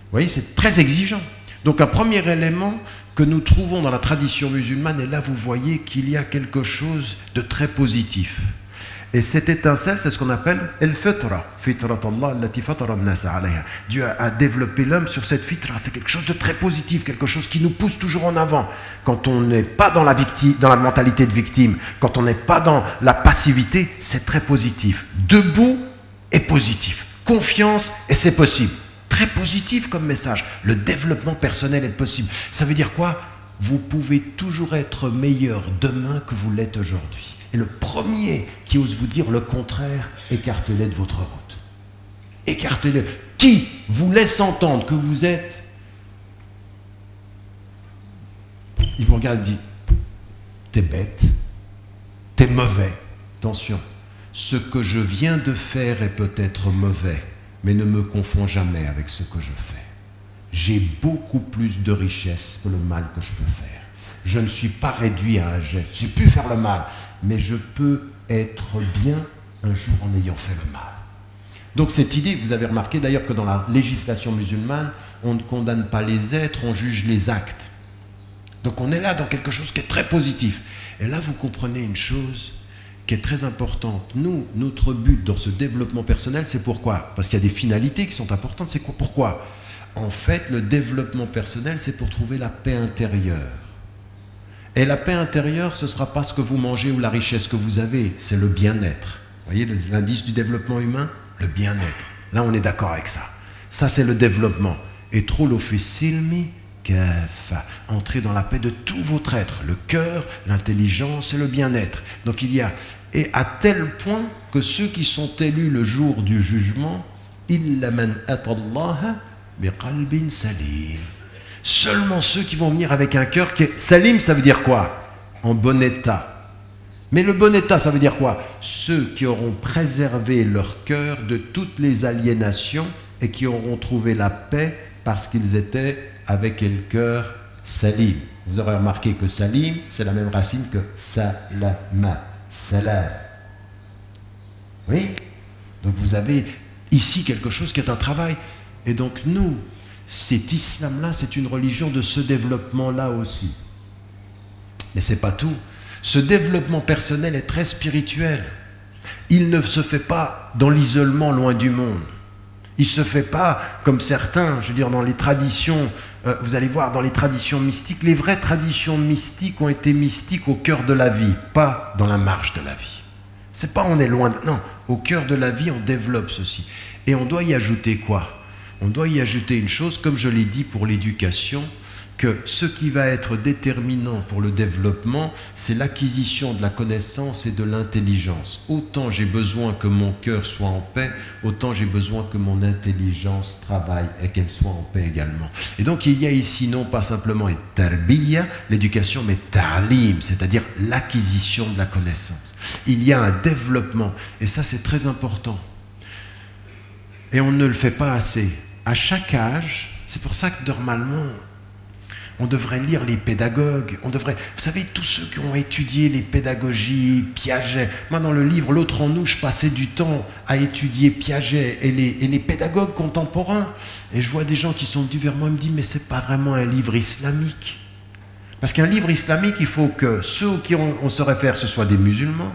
Vous voyez, c'est très exigeant. Donc un premier élément que nous trouvons dans la tradition musulmane, et là vous voyez qu'il y a quelque chose de très positif. Et cette étincelle, c'est ce qu'on appelle el-fitra, fitratallah allati fatara an-nas alayha. Dieu a développé l'homme sur cette fitra, c'est quelque chose de très positif, quelque chose qui nous pousse toujours en avant. Quand on n'est pas dans la mentalité de victime, quand on n'est pas dans la passivité, c'est très positif. Debout et positif. Confiance et c'est possible. Très positif comme message. Le développement personnel est possible. Ça veut dire quoi? Vous pouvez toujours être meilleur demain que vous l'êtes aujourd'hui. Et le premier qui ose vous dire le contraire, écartez-le de votre route. Écartez-le. Qui vous laisse entendre que vous êtes... Il vous regarde et dit, t'es bête, t'es mauvais. Attention, ce que je viens de faire est peut-être mauvais, mais ne me confonds jamais avec ce que je fais. J'ai beaucoup plus de richesse que le mal que je peux faire. Je ne suis pas réduit à un geste. J'ai pu faire le mal, mais je peux être bien un jour en ayant fait le mal. Donc cette idée, vous avez remarqué d'ailleurs que dans la législation musulmane, on ne condamne pas les êtres, on juge les actes. Donc on est là dans quelque chose qui est très positif. Et là, vous comprenez une chose qui est très importante. Nous, notre but dans ce développement personnel, c'est pourquoi? Parce qu'il y a des finalités qui sont importantes. C'est quoi? Pourquoi? En fait, le développement personnel, c'est pour trouver la paix intérieure. Et la paix intérieure, ce ne sera pas ce que vous mangez ou la richesse que vous avez, c'est le bien-être. Vous voyez l'indice du développement humain? Le bien-être. Là, on est d'accord avec ça. Ça, c'est le développement. Et trop l'offisilmi kafa. Entrer dans la paix de tout votre être, le cœur, l'intelligence et le bien-être. Donc il y a, et à tel point que ceux qui sont élus le jour du jugement, illa man atallaha biqalbin salim. Seulement ceux qui vont venir avec un cœur qui est... Salim, ça veut dire quoi? En bon état. Mais le bon état, ça veut dire quoi? Ceux qui auront préservé leur cœur de toutes les aliénations et qui auront trouvé la paix parce qu'ils étaient avec le cœur salim. Vous aurez remarqué que salim, c'est la même racine que salama. Salam. Oui? Donc vous avez ici quelque chose qui est un travail. Et donc nous... Cet islam-là, c'est une religion de ce développement-là aussi. Mais ce n'est pas tout. Ce développement personnel est très spirituel. Il ne se fait pas dans l'isolement loin du monde. Il ne se fait pas comme certains, je veux dire, dans les traditions, vous allez voir, dans les traditions mystiques, les vraies traditions mystiques ont été mystiques au cœur de la vie, pas dans la marge de la vie. C'est pas on est loin, non, au cœur de la vie, on développe ceci. Et on doit y ajouter quoi? On doit y ajouter une chose, comme je l'ai dit pour l'éducation, que ce qui va être déterminant pour le développement, c'est l'acquisition de la connaissance et de l'intelligence. Autant j'ai besoin que mon cœur soit en paix, autant j'ai besoin que mon intelligence travaille et qu'elle soit en paix également. Et donc il y a ici non pas simplement tarbiya, l'éducation, mais ta'lim, c'est-à-dire l'acquisition de la connaissance. Il y a un développement, et ça c'est très important. Et on ne le fait pas assez. À chaque âge, c'est pour ça que normalement, on devrait lire les pédagogues, vous savez, tous ceux qui ont étudié les pédagogies, Piaget. Moi, dans le livre L'autre en nous, je passais du temps à étudier Piaget et les pédagogues contemporains. Et je vois des gens qui sont venus vers moi et me disent, mais c'est pas vraiment un livre islamique. Parce qu'un livre islamique, il faut que ceux auxquels on se réfère, ce soient des musulmans.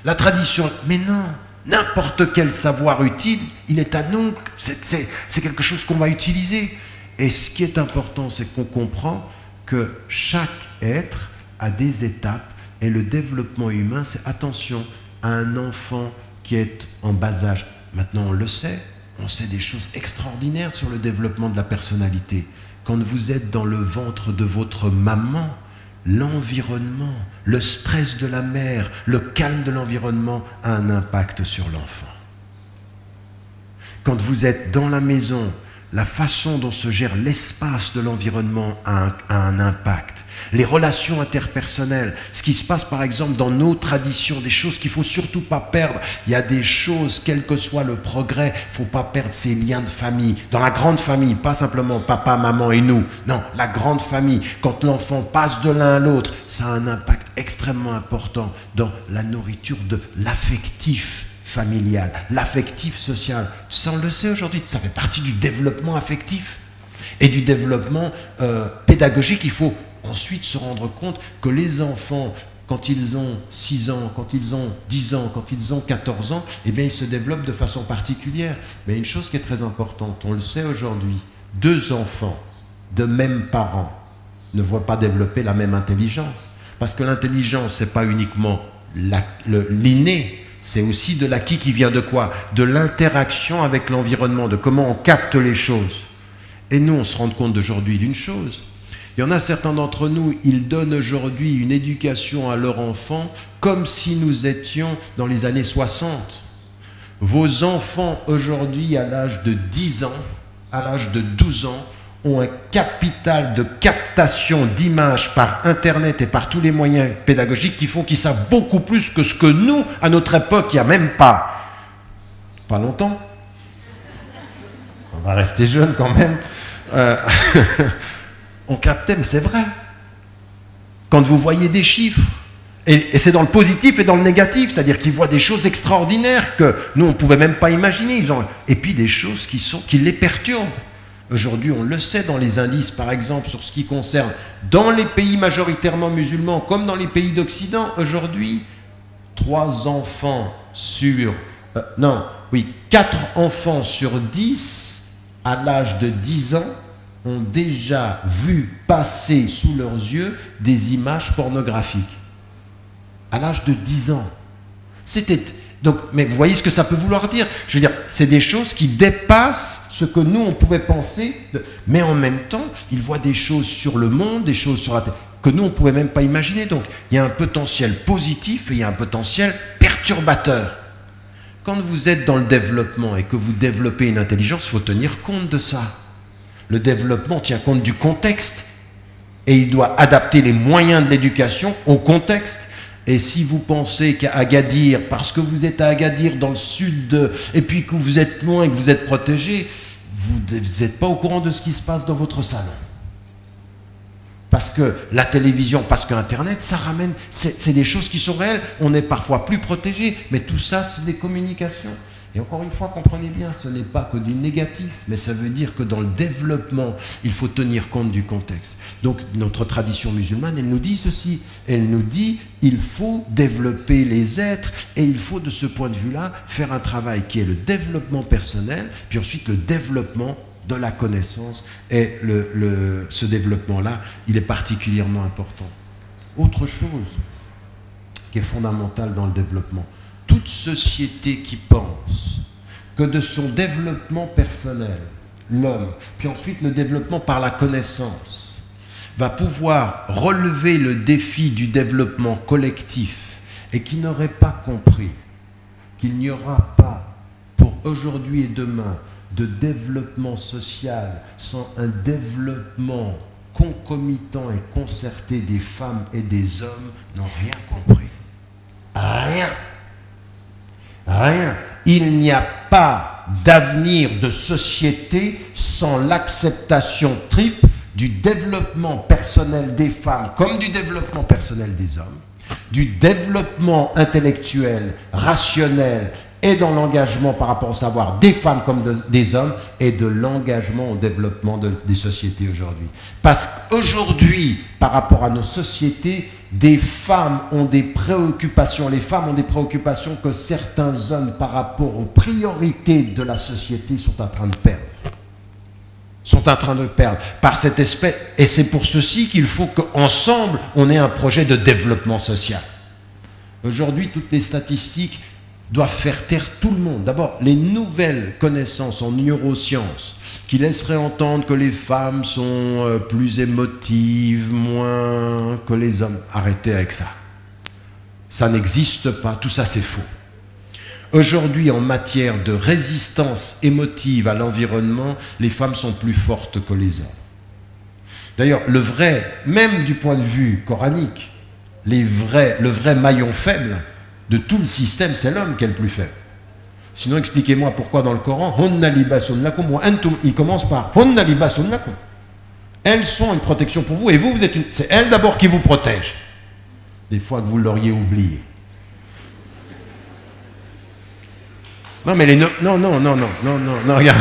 La tradition, mais non. N'importe quel savoir utile, il est à nous, c'est quelque chose qu'on va utiliser. Et ce qui est important, c'est qu'on comprend que chaque être a des étapes et le développement humain, c'est attention à un enfant qui est en bas âge. Maintenant, on sait des choses extraordinaires sur le développement de la personnalité. Quand vous êtes dans le ventre de votre maman, l'environnement, le stress de la mère, le calme de l'environnement a un impact sur l'enfant. Quand vous êtes dans la maison, la façon dont se gère l'espace de l'environnement a un impact. Les relations interpersonnelles, ce qui se passe par exemple dans nos traditions, des choses qu'il ne faut surtout pas perdre. Il y a des choses, quel que soit le progrès, il ne faut pas perdre ces liens de famille. Dans la grande famille, pas simplement papa, maman et nous. Non, la grande famille, quand l'enfant passe de l'un à l'autre, ça a un impact extrêmement important dans la nourriture de l'affectif familial, l'affectif social. Ça, on le sait aujourd'hui, ça fait partie du développement affectif et du développement pédagogique. Il faut ensuite se rendre compte que les enfants, quand ils ont 6 ans, quand ils ont 10 ans, quand ils ont 14 ans, eh bien, ils se développent de façon particulière. Mais une chose qui est très importante, on le sait aujourd'hui, 2 enfants de même parents ne voient pas développer la même intelligence. Parce que l'intelligence, ce n'est pas uniquement l'inné, c'est aussi de l'acquis qui vient de quoi? De l'interaction avec l'environnement, de comment on capte les choses. Et nous, on se rend compte d'aujourd'hui d'une chose. Il y en a certains d'entre nous, ils donnent aujourd'hui une éducation à leurs enfants comme si nous étions dans les années 60. Vos enfants aujourd'hui, à l'âge de 10 ans, à l'âge de 12 ans, ont un capital de captation d'images par Internet et par tous les moyens pédagogiques qui font qu'ils savent beaucoup plus que ce que nous, à notre époque, il n'y a même pas longtemps. On va rester jeune quand même. On captait, mais c'est vrai. Quand vous voyez des chiffres, et c'est dans le positif et dans le négatif, c'est-à-dire qu'ils voient des choses extraordinaires que nous, on ne pouvait même pas imaginer. Et puis des choses qui les perturbent. Aujourd'hui, on le sait dans les indices, par exemple, sur ce qui concerne dans les pays majoritairement musulmans, comme dans les pays d'Occident, aujourd'hui, 4 enfants sur 10, à l'âge de 10 ans, ont déjà vu passer sous leurs yeux des images pornographiques. À l'âge de 10 ans. Donc, mais vous voyez ce que ça peut vouloir dire. Je veux dire, c'est des choses qui dépassent ce que nous, on pouvait penser. Mais en même temps, ils voient des choses sur le monde, des choses sur la terre, que nous, on ne pouvait même pas imaginer. Donc, il y a un potentiel positif et il y a un potentiel perturbateur. Quand vous êtes dans le développement et que vous développez une intelligence, il faut tenir compte de ça. Le développement tient compte du contexte et il doit adapter les moyens de l'éducation au contexte. Et si vous pensez qu'à Agadir, parce que vous êtes à Agadir dans le sud, et puis que vous êtes loin et que vous êtes protégé, vous n'êtes pas au courant de ce qui se passe dans votre salon. Parce que la télévision, parce que Internet, ça ramène, c'est des choses qui sont réelles. On est parfois plus protégé, mais tout ça, c'est des communications. Et encore une fois, comprenez bien, ce n'est pas que du négatif, mais ça veut dire que dans le développement, il faut tenir compte du contexte. Donc notre tradition musulmane, elle nous dit ceci, elle nous dit il faut développer les êtres et il faut de ce point de vue-là faire un travail qui est le développement personnel, puis ensuite le développement de la connaissance et ce développement-là, il est particulièrement important. Autre chose qui est fondamentale dans le développement, toute société qui pense que de son développement personnel, l'homme, puis ensuite le développement par la connaissance, va pouvoir relever le défi du développement collectif et qui n'aurait pas compris qu'il n'y aura pas pour aujourd'hui et demain de développement social sans un développement concomitant et concerté des femmes et des hommes, n'ont rien compris. Rien. Rien. Il n'y a pas d'avenir de société sans l'acceptation triple du développement personnel des femmes comme du développement personnel des hommes, du développement intellectuel, rationnel et dans l'engagement par rapport au savoir des femmes comme des hommes et de l'engagement au développement des sociétés aujourd'hui. Parce qu'aujourd'hui, par rapport à nos sociétés, des femmes ont des préoccupations, les femmes ont des préoccupations que certains hommes par rapport aux priorités de la société sont en train de perdre. Sont en train de perdre par cette espèce, et c'est pour ceci qu'il faut qu'ensemble on ait un projet de développement social. Aujourd'hui, toutes les statistiques doivent faire taire tout le monde. D'abord, les nouvelles connaissances en neurosciences qui laisseraient entendre que les femmes sont plus émotives, moins que les hommes. Arrêtez avec ça. Ça n'existe pas, tout ça c'est faux. Aujourd'hui, en matière de résistance émotive à l'environnement, les femmes sont plus fortes que les hommes. D'ailleurs, le vrai, même du point de vue coranique, le vrai maillon faible de tout le système, c'est l'homme qui est le plus faible. Sinon, expliquez-moi pourquoi dans le Coran, Hunna libasun lakum wa antum, il commence par Hunna libasun lakum. Elles sont une protection pour vous, et vous, c'est elles d'abord qui vous protègent. Des fois que vous l'auriez oublié. Non, mais non, regarde.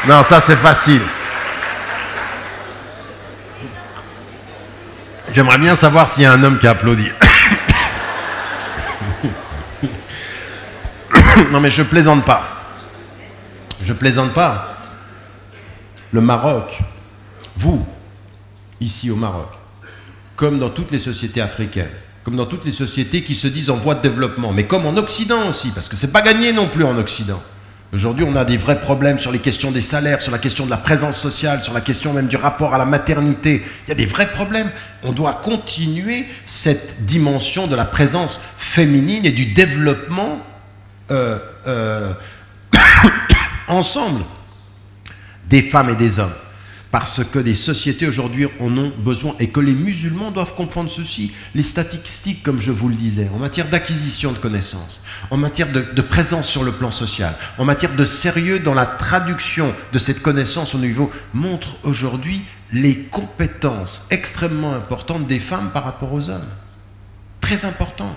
Non, ça c'est facile. J'aimerais bien savoir s'il y a un homme qui applaudit. Non, mais je plaisante pas. Je plaisante pas. Le Maroc, vous, ici au Maroc, comme dans toutes les sociétés africaines, comme dans toutes les sociétés qui se disent en voie de développement, mais comme en Occident aussi, parce que c'est pas gagné non plus en Occident. Aujourd'hui, on a des vrais problèmes sur les questions des salaires, sur la question de la présence sociale, sur la question même du rapport à la maternité. Il y a des vrais problèmes. On doit continuer cette dimension de la présence féminine et du développement ensemble des femmes et des hommes. Parce que les sociétés aujourd'hui en ont besoin et que les musulmans doivent comprendre ceci. Les statistiques, comme je vous le disais, en matière d'acquisition de connaissances, en matière de présence sur le plan social, en matière de sérieux dans la traduction de cette connaissance au niveau, montrent aujourd'hui les compétences extrêmement importantes des femmes par rapport aux hommes. Très important.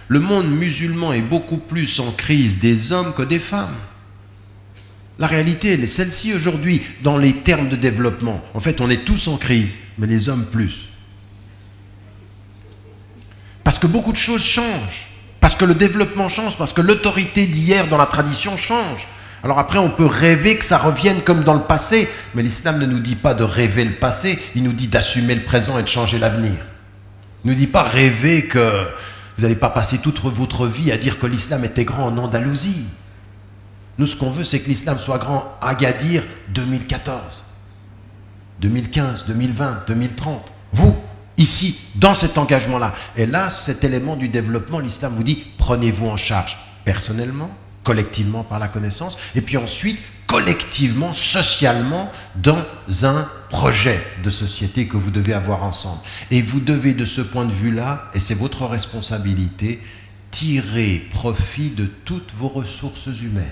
Le monde musulman est beaucoup plus en crise des hommes que des femmes. La réalité, elle est celle-ci aujourd'hui, dans les termes de développement. En fait, on est tous en crise, mais les hommes plus. Parce que beaucoup de choses changent. Parce que le développement change, parce que l'autorité d'hier dans la tradition change. Alors après, on peut rêver que ça revienne comme dans le passé, mais l'islam ne nous dit pas de rêver le passé, il nous dit d'assumer le présent et de changer l'avenir. Il ne nous dit pas rêver que vous n'allez pas passer toute votre vie à dire que l'islam était grand en Andalousie. Nous, ce qu'on veut, c'est que l'islam soit grand à Agadir 2014, 2015, 2020, 2030. Vous, ici, dans cet engagement-là. Et là, cet élément du développement, l'islam vous dit, prenez-vous en charge personnellement, collectivement par la connaissance, et puis ensuite, collectivement, socialement, dans un projet de société que vous devez avoir ensemble. Et vous devez, de ce point de vue-là, et c'est votre responsabilité, tirer profit de toutes vos ressources humaines.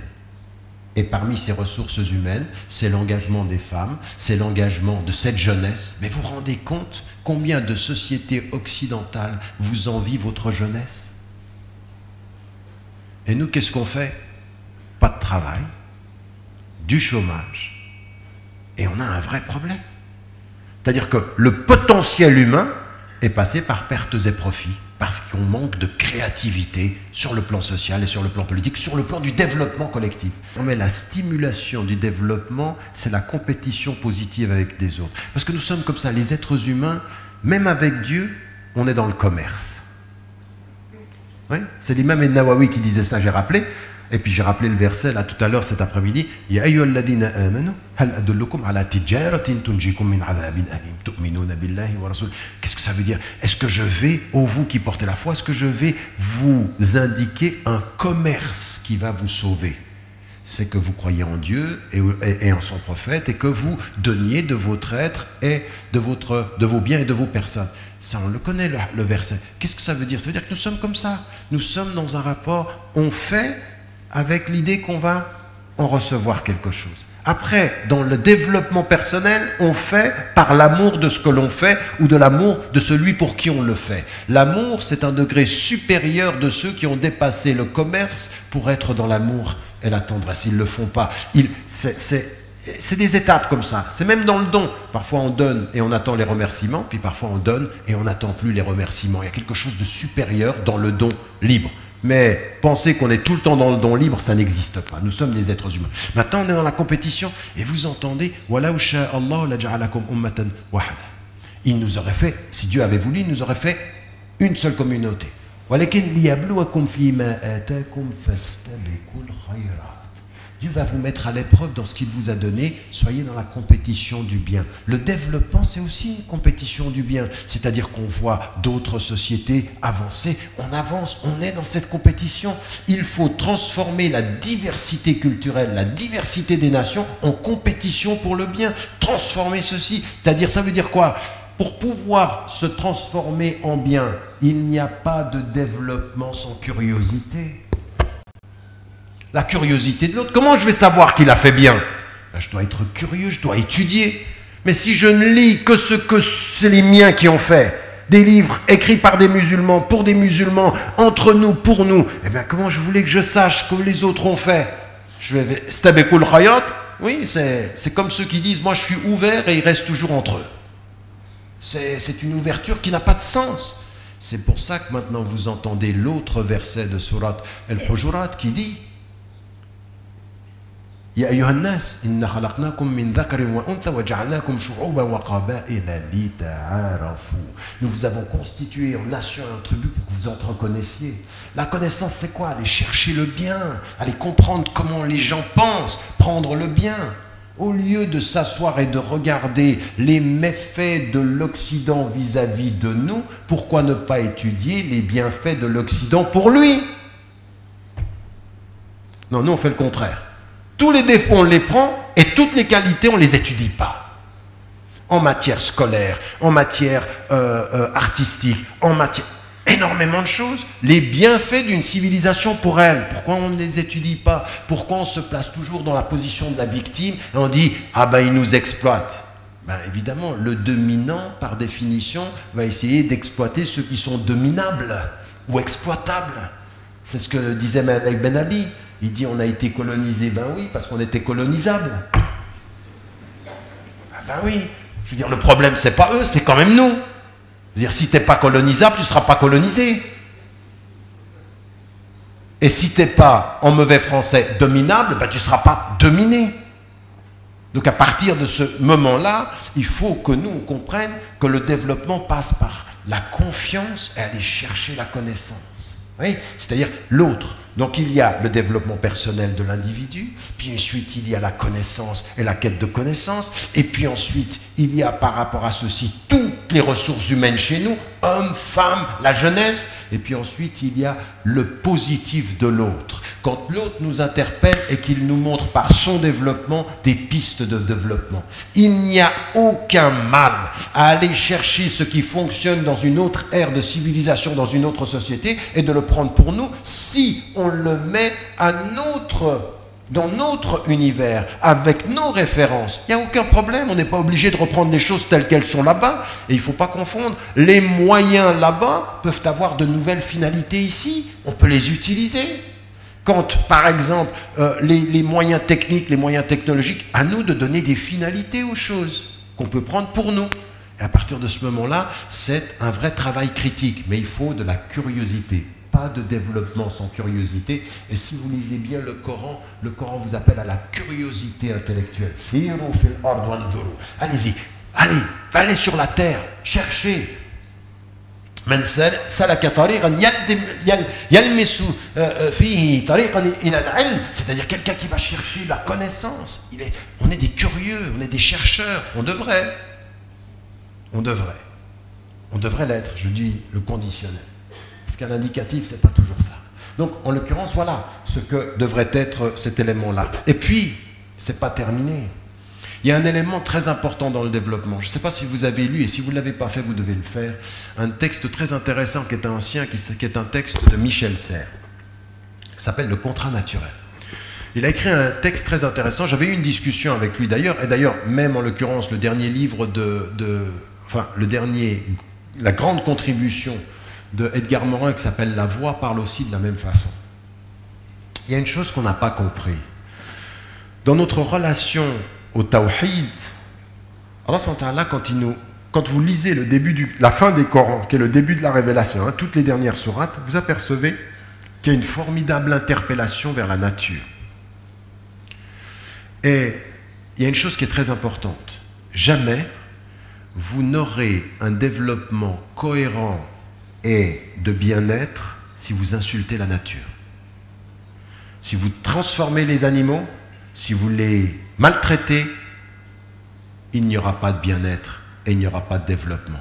Et parmi ces ressources humaines, c'est l'engagement des femmes, c'est l'engagement de cette jeunesse. Mais vous vous rendez compte combien de sociétés occidentales vous envient votre jeunesse? Et nous, qu'est-ce qu'on fait? Pas de travail, du chômage, et on a un vrai problème. C'est-à-dire que le potentiel humain est passé par pertes et profits. Parce qu'on manque de créativité sur le plan social et sur le plan politique, sur le plan du développement collectif. Mais la stimulation du développement, c'est la compétition positive avec des autres. Parce que nous sommes comme ça, les êtres humains, même avec Dieu, on est dans le commerce. Oui, c'est l'imam El-Nawawi qui disait ça, j'ai rappelé. Et puis j'ai rappelé le verset là tout à l'heure cet après-midi. Ya ayyuhalladhina amanu hal adullukum ala tijaratin tunjikum min adhabin alim tu'minuna billahi wa rasul. Qu'est-ce que ça veut dire? Est-ce que je vais, ô vous qui portez la foi, est-ce que je vais vous indiquer un commerce qui va vous sauver? C'est que vous croyez en Dieu et en son prophète et que vous donniez de votre être et de vos biens et de vos personnes. Ça, on le connaît, le verset. Qu'est-ce que ça veut dire? Ça veut dire que nous sommes comme ça. Nous sommes dans un rapport, on fait avec l'idée qu'on va en recevoir quelque chose. Après, dans le développement personnel, on fait par l'amour de ce que l'on fait ou de l'amour de celui pour qui on le fait. L'amour, c'est un degré supérieur de ceux qui ont dépassé le commerce pour être dans l'amour et la tendresse. Ils ne le font pas. C'est des étapes comme ça. C'est même dans le don. Parfois on donne et on attend les remerciements, puis parfois on donne et on n'attend plus les remerciements. Il y a quelque chose de supérieur dans le don libre. Mais penser qu'on est tout le temps dans le don libre, ça n'existe pas. Nous sommes des êtres humains. Maintenant, on est dans la compétition et vous entendez « Walau sha'Allah la ja'alakum ummatan wahada ». Il nous aurait fait, si Dieu avait voulu, il nous aurait fait une seule communauté. « Walakin liyabluwakum fima atakum fastabiqul khayrat ». Dieu va vous mettre à l'épreuve dans ce qu'il vous a donné. Soyez dans la compétition du bien. Le développement, c'est aussi une compétition du bien. C'est-à-dire qu'on voit d'autres sociétés avancer. On avance, on est dans cette compétition. Il faut transformer la diversité culturelle, la diversité des nations en compétition pour le bien. Transformer ceci. C'est-à-dire, ça veut dire quoi? Pour pouvoir se transformer en bien, il n'y a pas de développement sans curiosité. La curiosité de l'autre. Comment je vais savoir qu'il a fait bien? Ben, je dois être curieux, je dois étudier. Mais si je ne lis que ce que c'est les miens qui ont fait, des livres écrits par des musulmans, pour des musulmans, entre nous, pour nous, eh bien comment je voulais que je sache ce que les autres ont fait? Je vais stabekul khayrat. Oui, c'est comme ceux qui disent, moi je suis ouvert et ils restent toujours entre eux. C'est une ouverture qui n'a pas de sens. C'est pour ça que maintenant vous entendez l'autre verset de Surat Al-Hujurat qui dit Ya ayyuhan nas, inna khalaqnakum min dhakarin wa untha wa ja'alnakum shu'uban wa qaba'ila lita'arafu. Nous vous avons constitué en nation et en tribu pour que vous entreconnaissiez. La connaissance, c'est quoi? Aller chercher le bien, aller comprendre comment les gens pensent, prendre le bien. Au lieu de s'asseoir et de regarder les méfaits de l'Occident vis-à-vis de nous, pourquoi ne pas étudier les bienfaits de l'Occident pour lui? Non, nous on fait le contraire. Tous les défauts, on les prend et toutes les qualités, on ne les étudie pas. En matière scolaire, en matière artistique, en matière... énormément de choses. Les bienfaits d'une civilisation pour elle. Pourquoi on ne les étudie pas? Pourquoi on se place toujours dans la position de la victime et on dit « Ah ben, il nous exploite ». Ben, évidemment, le dominant, par définition, va essayer d'exploiter ceux qui sont dominables ou exploitables. C'est ce que disait Malik Ben Abi. Il dit on a été colonisé, ben oui, parce qu'on était colonisable. Ah ben oui, je veux dire, le problème c'est pas eux, c'est quand même nous. Je veux dire, si tu n'es pas colonisable, tu ne seras pas colonisé. Et si tu n'es pas, en mauvais français, dominable, ben tu ne seras pas dominé. Donc à partir de ce moment-là, il faut que nous on comprenne que le développement passe par la confiance et aller chercher la connaissance. Oui, c'est-à-dire l'autre. Donc il y a le développement personnel de l'individu, puis ensuite il y a la connaissance et la quête de connaissance, et puis ensuite il y a par rapport à ceci toutes les ressources humaines chez nous, hommes, femmes, la jeunesse, et puis ensuite il y a le positif de l'autre. Quand l'autre nous interpelle et qu'il nous montre par son développement des pistes de développement. Il n'y a aucun mal à aller chercher ce qui fonctionne dans une autre ère de civilisation, dans une autre société, et de le prendre pour nous si on le met dans notre univers, avec nos références. Il n'y a aucun problème, on n'est pas obligé de reprendre les choses telles qu'elles sont là-bas. Et il ne faut pas confondre, les moyens là-bas peuvent avoir de nouvelles finalités ici, on peut les utiliser. Quand, par exemple, les moyens techniques, les moyens technologiques, à nous de donner des finalités aux choses qu'on peut prendre pour nous. Et à partir de ce moment-là, c'est un vrai travail critique, mais il faut de la curiosité. Pas de développement sans curiosité. Et si vous lisez bien le Coran vous appelle à la curiosité intellectuelle. Allez-y, allez sur la terre, cherchez. من سلك طريقا يلمس فيه طريقا إلى العلم, c'est-à-dire quelqu'un qui va chercher la connaissance. On est des curieux, on est des chercheurs, on devrait l'être, je dis le conditionnel, parce qu'un indicatif c'est pas toujours ça. Donc en l'occurrence voilà ce que devrait être cet élément-là. Et puis c'est pas terminé. Il y a un élément très important dans le développement. Je ne sais pas si vous avez lu, et si vous ne l'avez pas fait, vous devez le faire, un texte très intéressant qui est ancien, qui est un texte de Michel Serres. Il s'appelle Le contrat naturel. Il a écrit un texte très intéressant. J'avais eu une discussion avec lui d'ailleurs, et d'ailleurs, même en l'occurrence, le dernier livre la grande contribution de Edgar Morin qui s'appelle La Voix parle aussi de la même façon. Il y a une chose qu'on n'a pas compris. Dans notre relation au Tawhid, Allah subhanahu wa ta'ala, quand vous lisez la fin des Corans, qui est le début de la révélation, toutes les dernières sourates, vous apercevez qu'il y a une formidable interpellation vers la nature. Et il y a une chose qui est très importante. Jamais vous n'aurez un développement cohérent et de bien-être si vous insultez la nature. Si vous transformez les animaux, si vous les maltraitez, il n'y aura pas de bien-être et il n'y aura pas de développement.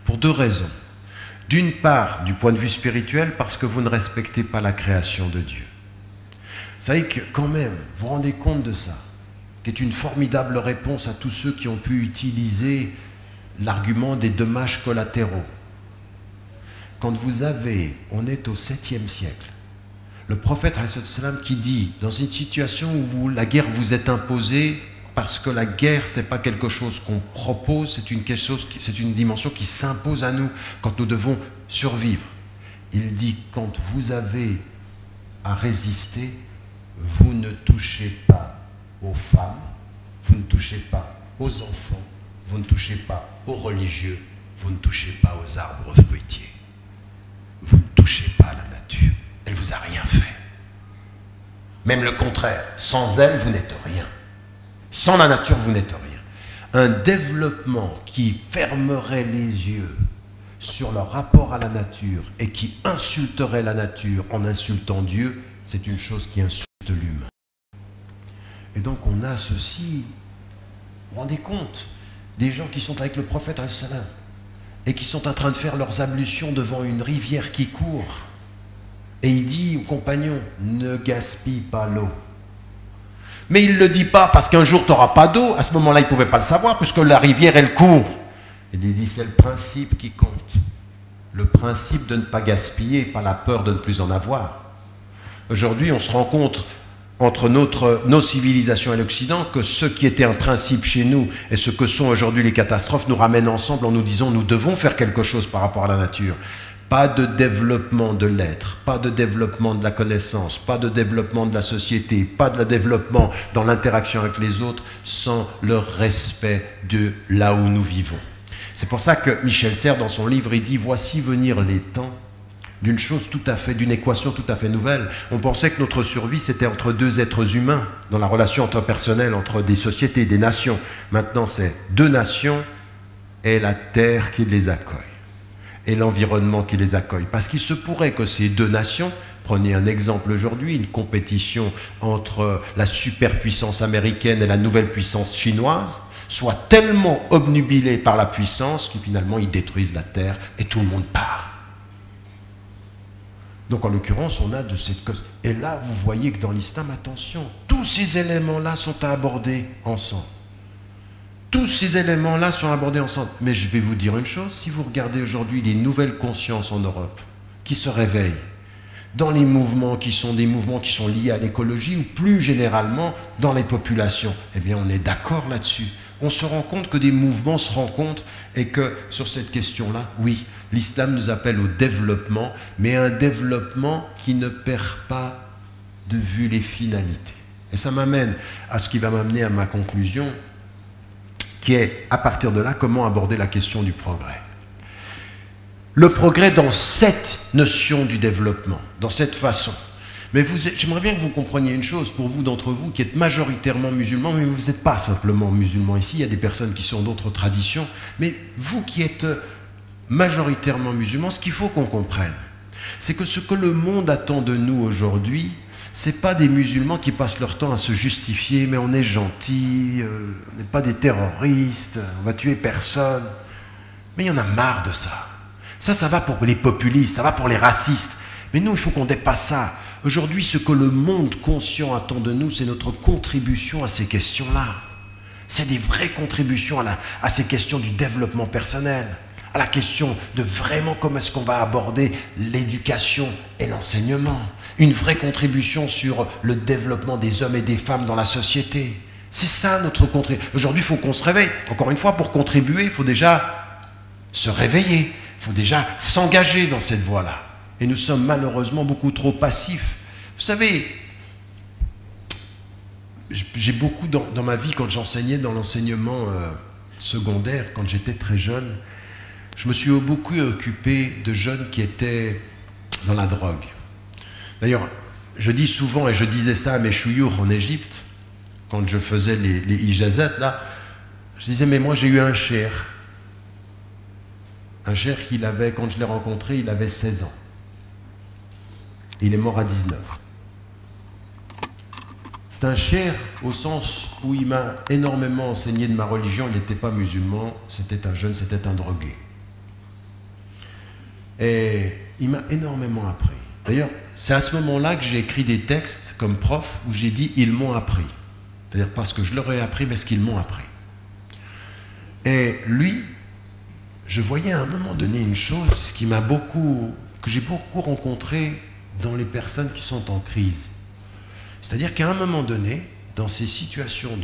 Pour deux raisons. D'une part, du point de vue spirituel, parce que vous ne respectez pas la création de Dieu. Vous savez que quand même, vous vous rendez compte de ça, qui est une formidable réponse à tous ceux qui ont pu utiliser l'argument des dommages collatéraux. Quand on est au 7e siècle, le prophète qui dit, dans une situation où la guerre vous est imposée, parce que la guerre, ce n'est pas quelque chose qu'on propose, c'est une dimension qui s'impose à nous quand nous devons survivre. Il dit, quand vous avez à résister, vous ne touchez pas aux femmes, vous ne touchez pas aux enfants, vous ne touchez pas aux religieux, vous ne touchez pas aux arbres fruitiers. Vous ne touchez pas à la nature. Elle ne vous a rien fait. Même le contraire. Sans elle, vous n'êtes rien. Sans la nature, vous n'êtes rien. Un développement qui fermerait les yeux sur leur rapport à la nature et qui insulterait la nature en insultant Dieu, c'est une chose qui insulte l'humain. Et donc on a ceci, vous vous rendez compte, des gens qui sont avec le prophète et qui sont en train de faire leurs ablutions devant une rivière qui court. Et il dit aux compagnons, ne gaspille pas l'eau. Mais il ne le dit pas parce qu'un jour tu n'auras pas d'eau. À ce moment-là, il ne pouvait pas le savoir puisque la rivière, elle court. Il dit, c'est le principe qui compte. Le principe de ne pas gaspiller, pas la peur de ne plus en avoir. Aujourd'hui, on se rend compte entre nos civilisations et l'Occident que ce qui était un principe chez nous et ce que sont aujourd'hui les catastrophes nous ramènent ensemble en nous disant nous devons faire quelque chose par rapport à la nature. Pas de développement de l'être, pas de développement de la connaissance, pas de développement de la société, pas de développement dans l'interaction avec les autres sans le respect de là où nous vivons. C'est pour ça que Michel Serres, dans son livre, il dit « Voici venir les temps d'une équation tout à fait nouvelle. On pensait que notre survie, c'était entre deux êtres humains, dans la relation interpersonnelle entre des sociétés, des nations. Maintenant, c'est deux nations et la terre qui les accueille. Et l'environnement qui les accueille. Parce qu'il se pourrait que ces deux nations, prenez un exemple aujourd'hui, une compétition entre la superpuissance américaine et la nouvelle puissance chinoise, soient tellement obnubilés par la puissance que finalement ils détruisent la terre et tout le monde part. Donc en l'occurrence, on a de cette cause. Et là, vous voyez que dans l'islam, attention, tous ces éléments-là sont à aborder ensemble. Tous ces éléments-là sont abordés ensemble. Mais je vais vous dire une chose, si vous regardez aujourd'hui les nouvelles consciences en Europe qui se réveillent, dans les mouvements qui sont des mouvements qui sont liés à l'écologie ou plus généralement dans les populations, eh bien on est d'accord là-dessus. On se rend compte que des mouvements se rencontrent et que sur cette question-là, oui, l'islam nous appelle au développement, mais un développement qui ne perd pas de vue les finalités. Et ça m'amène à ce qui va m'amener à ma conclusion, qui est, à partir de là, comment aborder la question du progrès. Le progrès dans cette notion du développement, dans cette façon. Mais j'aimerais bien que vous compreniez une chose, pour vous d'entre vous qui êtes majoritairement musulmans, mais vous n'êtes pas simplement musulmans ici, il y a des personnes qui sont d'autres traditions, mais vous qui êtes majoritairement musulmans, ce qu'il faut qu'on comprenne, c'est que ce que le monde attend de nous aujourd'hui, ce n'est pas des musulmans qui passent leur temps à se justifier, mais on est gentils, on n'est pas des terroristes, on va tuer personne. Mais il y en a marre de ça. Ça va pour les populistes, ça va pour les racistes. Mais nous, il faut qu'on dépasse ça. Aujourd'hui, ce que le monde conscient attend de nous, c'est notre contribution à ces questions-là. C'est des vraies contributions à ces questions du développement personnel, à la question de vraiment comment est-ce qu'on va aborder l'éducation et l'enseignement. Une vraie contribution sur le développement des hommes et des femmes dans la société. C'est ça notre contribution. Aujourd'hui, il faut qu'on se réveille. Encore une fois, pour contribuer, il faut déjà se réveiller. Il faut déjà s'engager dans cette voie-là. Et nous sommes malheureusement beaucoup trop passifs. Vous savez, j'ai beaucoup dans ma vie, quand j'enseignais dans l'enseignement secondaire, quand j'étais très jeune, je me suis beaucoup occupé de jeunes qui étaient dans la drogue. D'ailleurs, je dis souvent, et je disais ça à mes chouyours en Égypte, quand je faisais les ijazat, là, je disais, mais moi j'ai eu un cher. Un cher qu'il avait, quand je l'ai rencontré, il avait 16 ans. Il est mort à 19. C'est un cher au sens où il m'a énormément enseigné de ma religion. Il n'était pas musulman, c'était un jeune, c'était un drogué. Et il m'a énormément appris. D'ailleurs, c'est à ce moment-là que j'ai écrit des textes comme prof où j'ai dit « ils m'ont appris ». C'est-à-dire pas ce que je leur ai appris, mais ce qu'ils m'ont appris. Et lui, je voyais à un moment donné une chose que j'ai beaucoup rencontré dans les personnes qui sont en crise. C'est-à-dire qu'à un moment donné, dans ces situations,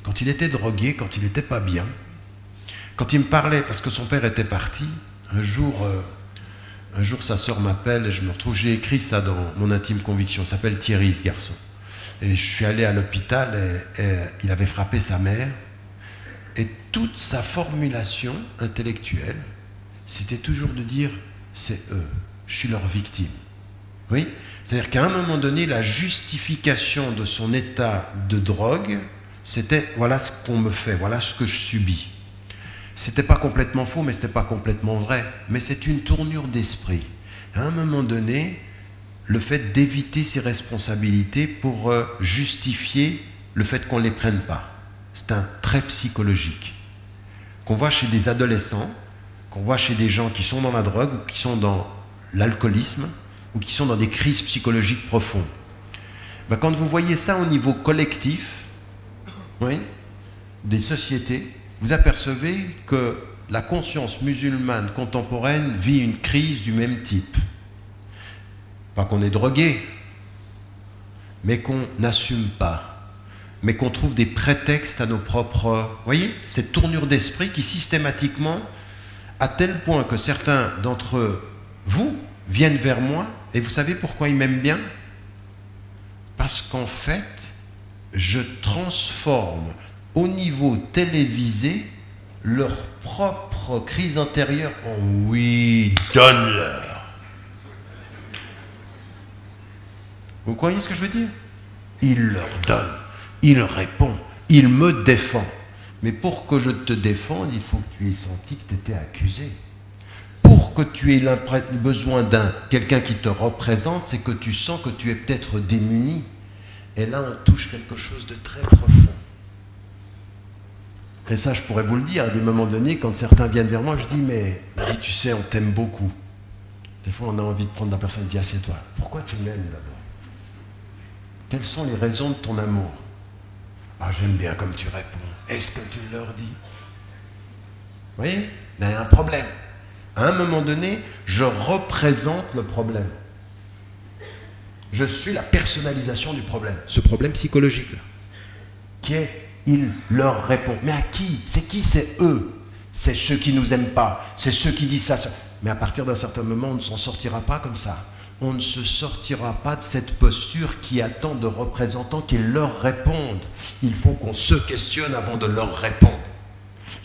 quand il était drogué, quand il n'était pas bien, quand il me parlait, parce que son père était parti, un jour sa sœur m'appelle et je me retrouve, j'ai écrit ça dans mon intime conviction, il s'appelle Thierry, ce garçon. Et je suis allé à l'hôpital et il avait frappé sa mère. Et toute sa formulation intellectuelle, c'était toujours de dire « c'est eux, je suis leur victime ». Oui, c'est-à-dire qu'à un moment donné, la justification de son état de drogue, c'était « voilà ce qu'on me fait, voilà ce que je subis ». C'était pas complètement faux, mais c'était pas complètement vrai. Mais c'est une tournure d'esprit. À un moment donné, le fait d'éviter ses responsabilités pour justifier le fait qu'on ne les prenne pas. C'est un trait psychologique qu'on voit chez des adolescents, qu'on voit chez des gens qui sont dans la drogue ou qui sont dans l'alcoolisme ou qui sont dans des crises psychologiques profondes. Ben, quand vous voyez ça au niveau collectif, oui, des sociétés, vous apercevez que la conscience musulmane contemporaine vit une crise du même type. Pas qu'on est drogué, mais qu'on n'assume pas. Mais qu'on trouve des prétextes à nos propres... Vous voyez, cette tournure d'esprit qui systématiquement, à tel point que certains d'entre vous viennent vers moi, et vous savez pourquoi ils m'aiment bien? Parce qu'en fait, je transforme au niveau télévisé leur propre crise intérieure en « oui, donne-leur ». Vous croyez ce que je veux dire? Il leur donne. Il répond, il me défend. Mais pour que je te défende, il faut que tu aies senti que tu étais accusé. Pour que tu aies besoin d'un quelqu'un qui te représente, c'est que tu sens que tu es peut-être démuni. Et là, on touche quelque chose de très profond. Et ça, je pourrais vous le dire, à des moments donnés, quand certains viennent vers moi, je dis, mais tu sais, on t'aime beaucoup. Des fois, on a envie de prendre la personne et de dire, assieds-toi. Pourquoi tu m'aimes d'abord? Quelles sont les raisons de ton amour? Ah, j'aime bien comme tu réponds. Est-ce que tu leur dis? Vous voyez? Là, il y a un problème. À un moment donné, je représente le problème. Je suis la personnalisation du problème. Ce problème psychologique-là. Qui est, il leur répond. Mais à qui? C'est qui? C'est eux. C'est ceux qui ne nous aiment pas. C'est ceux qui disent ça. Mais à partir d'un certain moment, on ne s'en sortira pas comme ça. On ne se sortira pas de cette posture qui attend de représentants qui leur répondent. Il faut qu'on se questionne avant de leur répondre.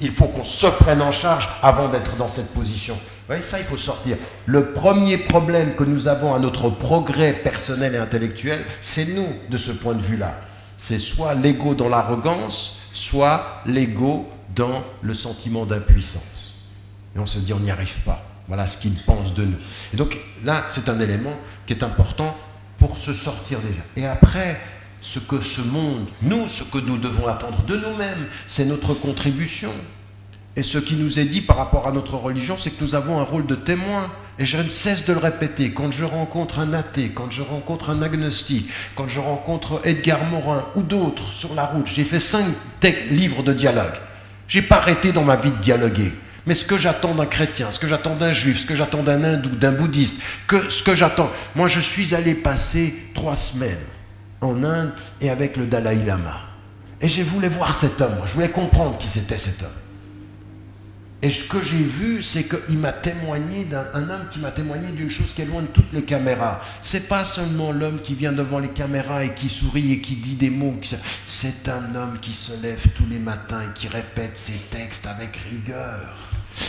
Il faut qu'on se prenne en charge avant d'être dans cette position. Vous voyez, ça, il faut sortir. Le premier problème que nous avons à notre progrès personnel et intellectuel, c'est nous, de ce point de vue-là. C'est soit l'ego dans l'arrogance, soit l'ego dans le sentiment d'impuissance. Et on se dit, on n'y arrive pas. Voilà ce qu'ils pensent de nous. Et donc là, c'est un élément qui est important pour se sortir déjà. Et après, ce que ce monde, nous, ce que nous devons attendre de nous-mêmes, c'est notre contribution. Et ce qui nous est dit par rapport à notre religion, c'est que nous avons un rôle de témoin. Et je ne cesse de le répéter, quand je rencontre un athée, quand je rencontre un agnostique, quand je rencontre Edgar Morin ou d'autres sur la route, j'ai fait 5 livres de dialogue. Je n'ai pas arrêté dans ma vie de dialoguer. Mais ce que j'attends d'un chrétien, ce que j'attends d'un juif, ce que j'attends d'un hindou, d'un bouddhiste, ce que j'attends... Moi, je suis allé passer 3 semaines en Inde et avec le Dalai Lama. Et je voulais voir cet homme, moi. Je voulais comprendre qui c'était cet homme. Et ce que j'ai vu, c'est qu'il m'a témoigné un homme qui m'a témoigné d'une chose qui est loin de toutes les caméras. C'est pas seulement l'homme qui vient devant les caméras et qui sourit et qui dit des mots. C'est un homme qui se lève tous les matins et qui répète ses textes avec rigueur.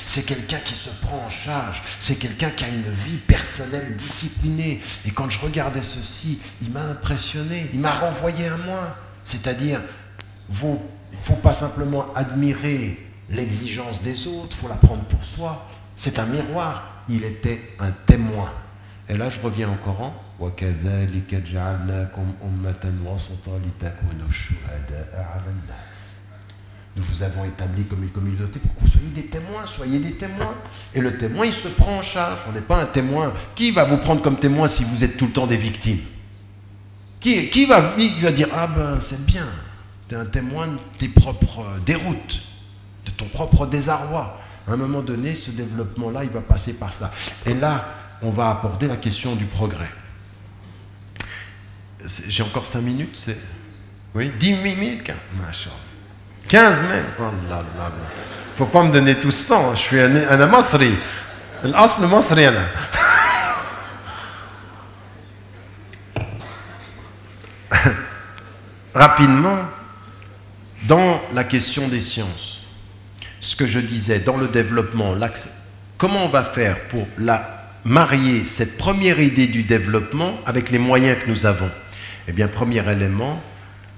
C'est quelqu'un qui se prend en charge. C'est quelqu'un qui a une vie personnelle disciplinée. Et quand je regardais ceci, il m'a impressionné. Il m'a renvoyé à moi. C'est-à-dire, il ne faut pas simplement admirer l'exigence des autres, il faut la prendre pour soi. C'est un miroir. Il était un témoin. Et là, je reviens au Coran. Nous vous avons établi comme une communauté pour que vous soyez des témoins. Soyez des témoins. Et le témoin, il se prend en charge. On n'est pas un témoin. Qui va vous prendre comme témoin si vous êtes tout le temps des victimes? Qui va dire, ah ben, c'est bien. Tu es un témoin de tes propres déroutes, de ton propre désarroi. À un moment donné, ce développement-là, il va passer par ça. Et là, on va aborder la question du progrès. J'ai encore 5 minutes, c'est... Oui, 10 minutes, 15 même. Oh là là là. Faut pas me donner tout ce temps. Je suis un Masri. L'asl Masri, ana. Rapidement, dans la question des sciences, ce que je disais, dans le développement, comment on va faire pour marier cette première idée du développement avec les moyens que nous avons? Eh bien, premier élément,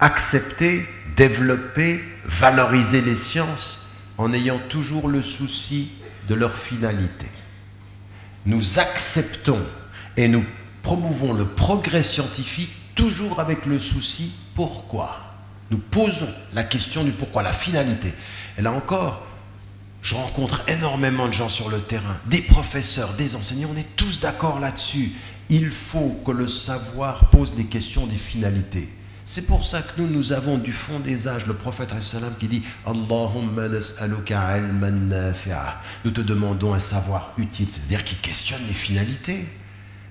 accepter, développer, valoriser les sciences en ayant toujours le souci de leur finalité. Nous acceptons et nous promouvons le progrès scientifique toujours avec le souci pourquoi. Nous posons la question du pourquoi, la finalité. Et là encore, je rencontre énormément de gens sur le terrain, des professeurs, des enseignants, on est tous d'accord là-dessus. Il faut que le savoir pose les questions des finalités. C'est pour ça que nous avons du fond des âges le prophète qui dit « Allahumma nas'aluka ilman nafi'a » Nous te demandons un savoir utile, c'est-à-dire qui questionne les finalités.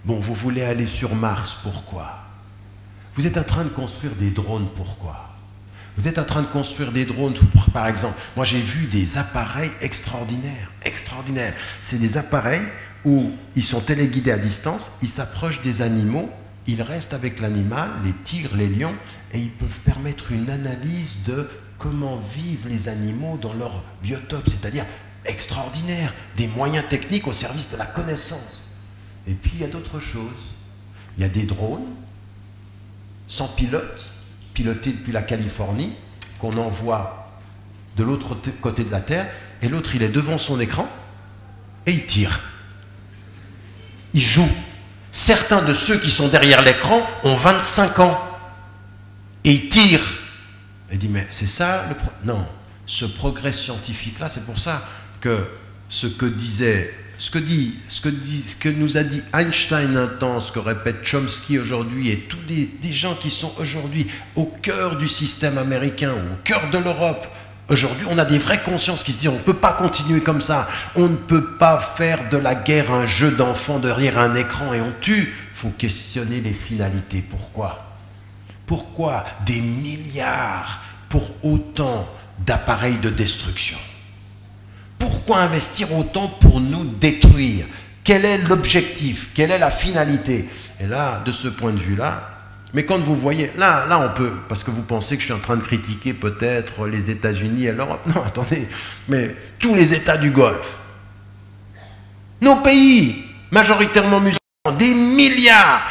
Bon, vous voulez aller sur Mars, pourquoi? Vous êtes en train de construire des drones, pourquoi? Vous êtes en train de construire des drones, par exemple. Moi, j'ai vu des appareils extraordinaires, extraordinaires. C'est des appareils où ils sont téléguidés à distance, ils s'approchent des animaux, ils restent avec l'animal, les tigres, les lions, et ils peuvent permettre une analyse de comment vivent les animaux dans leur biotope, c'est-à-dire extraordinaire, des moyens techniques au service de la connaissance. Et puis, il y a d'autres choses. Il y a des drones sans pilote, pilotés depuis la Californie, qu'on envoie de l'autre côté de la Terre, et l'autre, il est devant son écran, et il tire. Il joue. Certains de ceux qui sont derrière l'écran ont 25 ans, et ils tirent. Il dit, mais c'est ça le non, ce progrès scientifique-là, c'est pour ça que ce que nous a dit Einstein un temps, ce que répète Chomsky aujourd'hui, et tous des gens qui sont aujourd'hui au cœur du système américain, au cœur de l'Europe, aujourd'hui, on a des vraies consciences qui se disent on ne peut pas continuer comme ça, on ne peut pas faire de la guerre un jeu d'enfant derrière un écran et on tue. Il faut questionner les finalités. Pourquoi? Pourquoi des milliards pour autant d'appareils de destruction? Pourquoi investir autant pour nous détruire? Quel est l'objectif? Quelle est la finalité? Et là, de ce point de vue-là, mais quand vous voyez, là on peut, parce que vous pensez que je suis en train de critiquer peut-être les États-Unis et l'Europe. Non, attendez, mais tous les États du Golfe, nos pays, majoritairement musulmans, des milliards,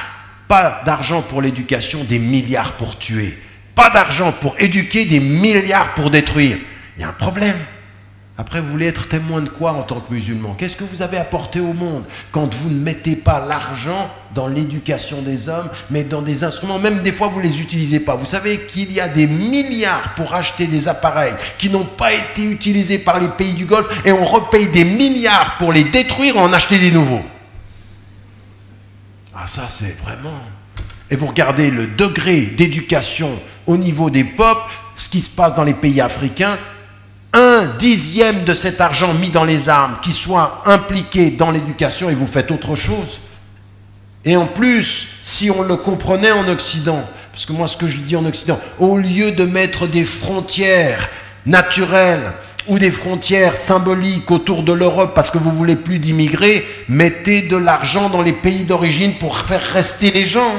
pas d'argent pour l'éducation, des milliards pour tuer. Pas d'argent pour éduquer, des milliards pour détruire. Il y a un problème. Après, vous voulez être témoin de quoi en tant que musulman? Qu'est-ce que vous avez apporté au monde quand vous ne mettez pas l'argent dans l'éducation des hommes, mais dans des instruments, même des fois vous ne les utilisez pas. Vous savez qu'il y a des milliards pour acheter des appareils qui n'ont pas été utilisés par les pays du Golfe et on repaye des milliards pour les détruire et en acheter des nouveaux. Ah, ça c'est vraiment... Et vous regardez le degré d'éducation au niveau des peuples, ce qui se passe dans les pays africains, 1/10 de cet argent mis dans les armes qui soit impliqué dans l'éducation et vous faites autre chose. Et en plus, si on le comprenait en Occident, parce que moi ce que je dis en Occident, au lieu de mettre des frontières naturelles ou des frontières symboliques autour de l'Europe parce que vous voulez plus d'immigrés, mettez de l'argent dans les pays d'origine pour faire rester les gens.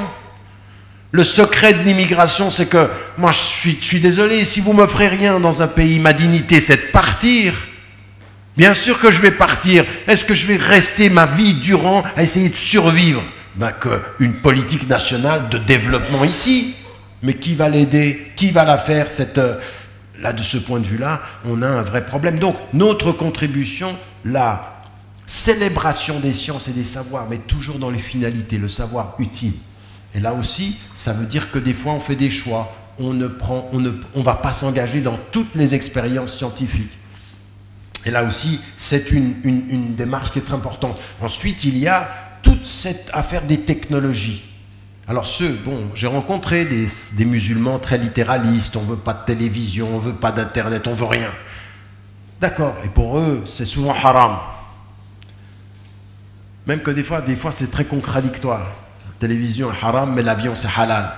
Le secret de l'immigration, c'est que, moi je suis désolé, si vous ne m'offrez rien dans un pays, ma dignité c'est de partir. Bien sûr que je vais partir. Est-ce que je vais rester ma vie durant à essayer de survivre? Qu'une politique nationale de développement ici. Mais qui va l'aider? Qui va la faire là, de ce point de vue-là, on a un vrai problème. Donc, notre contribution, la célébration des sciences et des savoirs, mais toujours dans les finalités, le savoir utile. Et là aussi, ça veut dire que des fois, on fait des choix. On ne va pas s'engager dans toutes les expériences scientifiques. Et là aussi, c'est une démarche qui est très importante. Ensuite, il y a toute cette affaire des technologies. Alors j'ai rencontré des musulmans très littéralistes. On ne veut pas de télévision, on ne veut pas d'internet, on ne veut rien. D'accord, et pour eux, c'est souvent haram. Même que des fois c'est très contradictoire. La télévision est haram, mais l'avion c'est halal.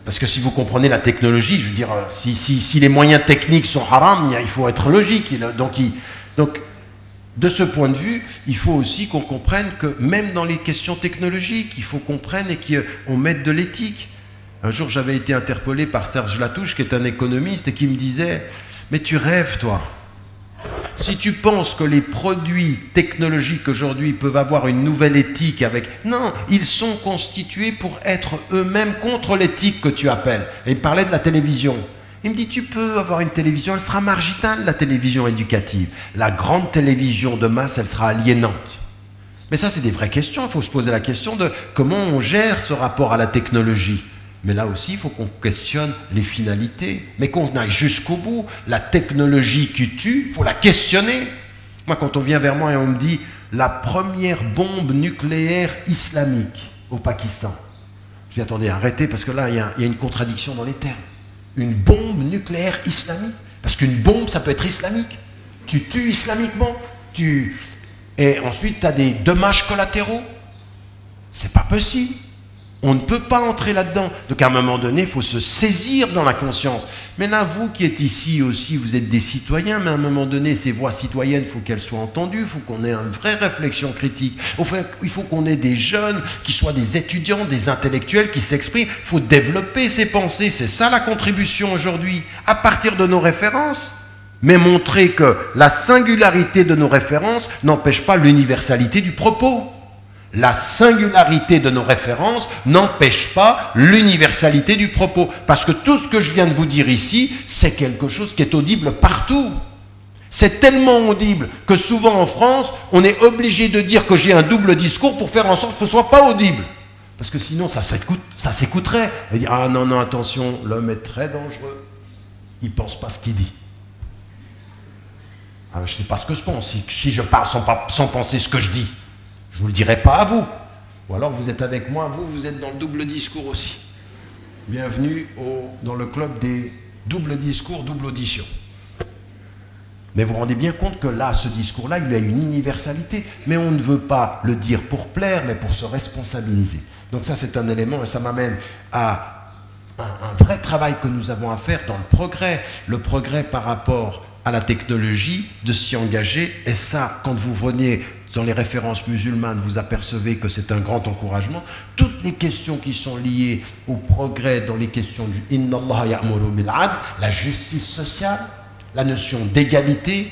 Parce que si vous comprenez la technologie, je veux dire, si les moyens techniques sont haram, il faut être logique. Donc, de ce point de vue, il faut aussi qu'on comprenne que même dans les questions technologiques, il faut qu'on prenne et qu'on mette de l'éthique. Un jour, j'avais été interpellé par Serge Latouche, qui est un économiste, et qui me disait « Mais tu rêves, toi. Si tu penses que les produits technologiques aujourd'hui peuvent avoir une nouvelle éthique avec... Non, ils sont constitués pour être eux-mêmes contre l'éthique que tu appelles. » Et il me parlait de la télévision. Il me dit, tu peux avoir une télévision, elle sera marginale, la télévision éducative. La grande télévision de masse, elle sera aliénante. Mais ça, c'est des vraies questions. Il faut se poser la question de comment on gère ce rapport à la technologie. Mais là aussi, il faut qu'on questionne les finalités, mais qu'on aille jusqu'au bout. La technologie qui tue, il faut la questionner. Moi, quand on vient vers moi et on me dit la première bombe nucléaire islamique au Pakistan, je dis attendez, arrêtez, parce que là, il y a une contradiction dans les termes. Une bombe nucléaire islamique, parce qu'une bombe, ça peut être islamique. Tu tues islamiquement, et ensuite, tu as des dommages collatéraux. C'est pas possible. On ne peut pas entrer là-dedans. Donc à un moment donné, il faut se saisir dans la conscience. Mais là, vous qui êtes ici aussi, vous êtes des citoyens, mais à un moment donné, ces voix citoyennes, il faut qu'elles soient entendues, il faut qu'on ait une vraie réflexion critique. Il faut qu'on ait des jeunes qui soient des étudiants, des intellectuels qui s'expriment. Il faut développer ces pensées. C'est ça la contribution aujourd'hui, à partir de nos références. Mais montrer que la singularité de nos références n'empêche pas l'universalité du propos. La singularité de nos références n'empêche pas l'universalité du propos. Parce que tout ce que je viens de vous dire ici, c'est quelque chose qui est audible partout. C'est tellement audible que souvent en France, on est obligé de dire que j'ai un double discours pour faire en sorte que ce ne soit pas audible. Parce que sinon, ça s'écouterait. Et dire, ah non, attention, l'homme est très dangereux. Il ne pense pas ce qu'il dit. Ah, je ne sais pas ce que je pense. Si je parle sans penser ce que je dis, je ne vous le dirai pas à vous. Ou alors vous êtes avec moi, vous êtes dans le double discours aussi. Bienvenue dans le club des doubles discours, double audition. Mais vous vous rendez bien compte que là, ce discours-là, il a une universalité. Mais on ne veut pas le dire pour plaire, mais pour se responsabiliser. Donc ça, c'est un élément, et ça m'amène à un vrai travail que nous avons à faire dans le progrès par rapport à la technologie, de s'y engager. Et ça, quand vous venez dans les références musulmanes, vous apercevez que c'est un grand encouragement. Toutes les questions qui sont liées au progrès dans les questions du « Inna Allah ya'muru bil 'adl », la justice sociale, la notion d'égalité,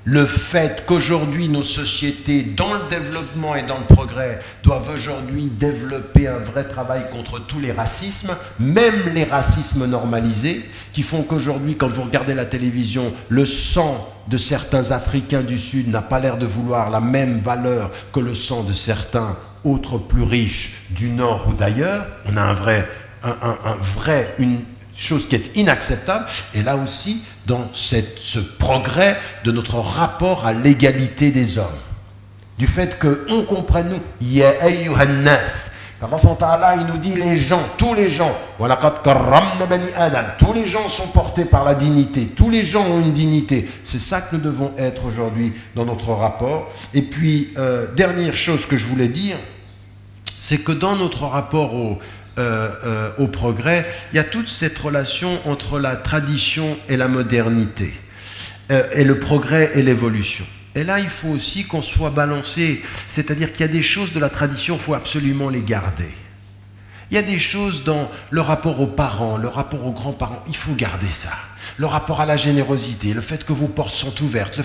le fait qu'aujourd'hui nos sociétés, dans le développement et dans le progrès, doivent aujourd'hui développer un vrai travail contre tous les racismes, même les racismes normalisés, qui font qu'aujourd'hui, quand vous regardez la télévision, le sang de certains Africains du Sud n'a pas l'air de vouloir la même valeur que le sang de certains autres plus riches du Nord ou d'ailleurs. On a une chose qui est inacceptable, et là aussi, dans ce progrès de notre rapport à l'égalité des hommes. Du fait qu'on comprenne, nous, Ya ayyuhan nas, Allah Ta'ala, il nous dit les gens, tous les gens, walaqad karramna bani Adam, tous les gens sont portés par la dignité, tous les gens ont une dignité. C'est ça que nous devons être aujourd'hui dans notre rapport. Et puis, dernière chose que je voulais dire, c'est que dans notre rapport au progrès, il y a toute cette relation entre la tradition et la modernité, et le progrès et l'évolution. Et là, il faut aussi qu'on soit balancé, c'est-à-dire qu'il y a des choses de la tradition, il faut absolument les garder. Il y a des choses dans le rapport aux parents, le rapport aux grands-parents, il faut garder ça. Le rapport à la générosité, le fait que vos portes sont ouvertes,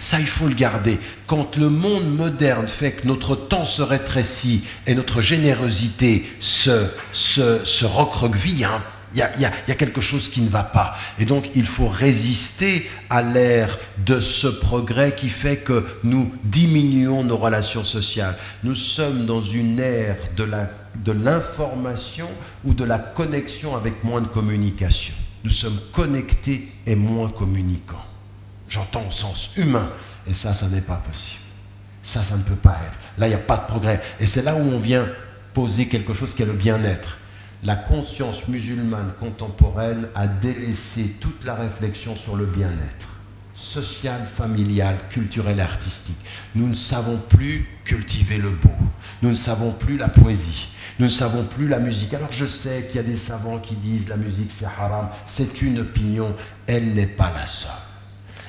ça il faut le garder. Quand le monde moderne fait que notre temps se rétrécit et notre générosité se recroqueville, il y a quelque chose qui ne va pas. Et donc il faut résister à l'ère de ce progrès qui fait que nous diminuons nos relations sociales. Nous sommes dans une ère de l'information ou de la connexion avec moins de communication. Nous sommes connectés et moins communicants. J'entends au sens humain. Et ça n'est pas possible. Ça ne peut pas être. Là, il n'y a pas de progrès. Et c'est là où on vient poser quelque chose qui est le bien-être. La conscience musulmane contemporaine a délaissé toute la réflexion sur le bien-être. Social, familial, culturel et artistique. Nous ne savons plus cultiver le beau. Nous ne savons plus la poésie. Nous ne savons plus la musique. Alors je sais qu'il y a des savants qui disent la musique c'est haram. C'est une opinion, elle n'est pas la seule.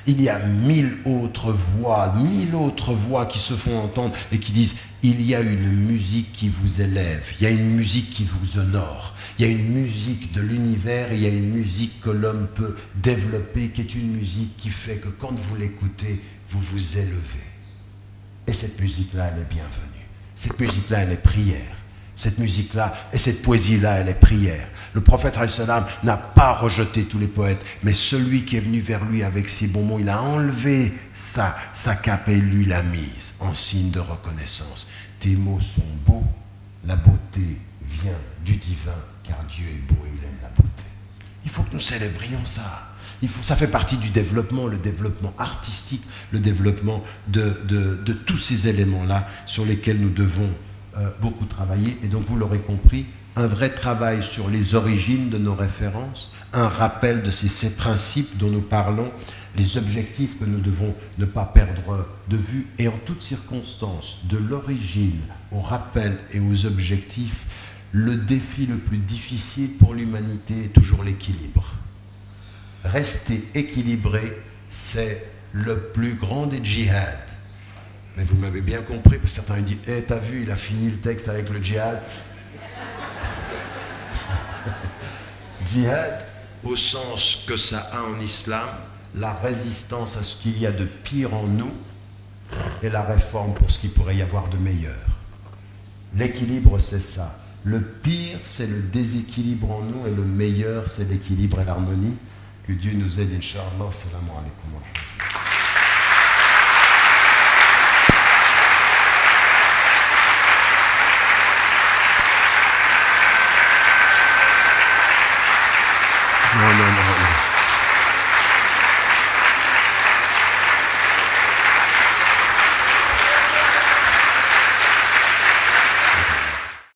Il y a 1000 autres voix qui se font entendre et qui disent il y a une musique qui vous élève, il y a une musique qui vous honore, il y a une musique de l'univers, il y a une musique que l'homme peut développer, qui est une musique qui fait que quand vous l'écoutez, vous vous élevez. Et cette musique-là, elle est bienvenue. Cette musique-là, elle est prière. Cette musique-là et cette poésie-là, elle est prière. Le prophète n'a pas rejeté tous les poètes, mais celui qui est venu vers lui avec ses bons mots, il a enlevé sa cape et lui l'a mise en signe de reconnaissance. Tes mots sont beaux, la beauté vient du divin, car Dieu est beau et il aime la beauté. Il faut que nous célébrions ça. Ça fait partie du développement, le développement artistique, le développement de tous ces éléments-là sur lesquels nous devons beaucoup travailler. Et donc, vous l'aurez compris, un vrai travail sur les origines de nos références, un rappel de ces principes dont nous parlons, les objectifs que nous devons ne pas perdre de vue, et en toutes circonstances, de l'origine au rappel et aux objectifs, le défi le plus difficile pour l'humanité est toujours l'équilibre. Rester équilibré, c'est le plus grand des djihad. Mais vous m'avez bien compris, parce que certains disent « Eh, t'as vu, il a fini le texte avec le djihad ». Djihad, au sens que ça a en islam, la résistance à ce qu'il y a de pire en nous et la réforme pour ce qu'il pourrait y avoir de meilleur. L'équilibre, c'est ça. Le pire, c'est le déséquilibre en nous et le meilleur, c'est l'équilibre et l'harmonie. Que Dieu nous aide, Inch'Allah. Assalamu alaikum wa rahmatullah. Non.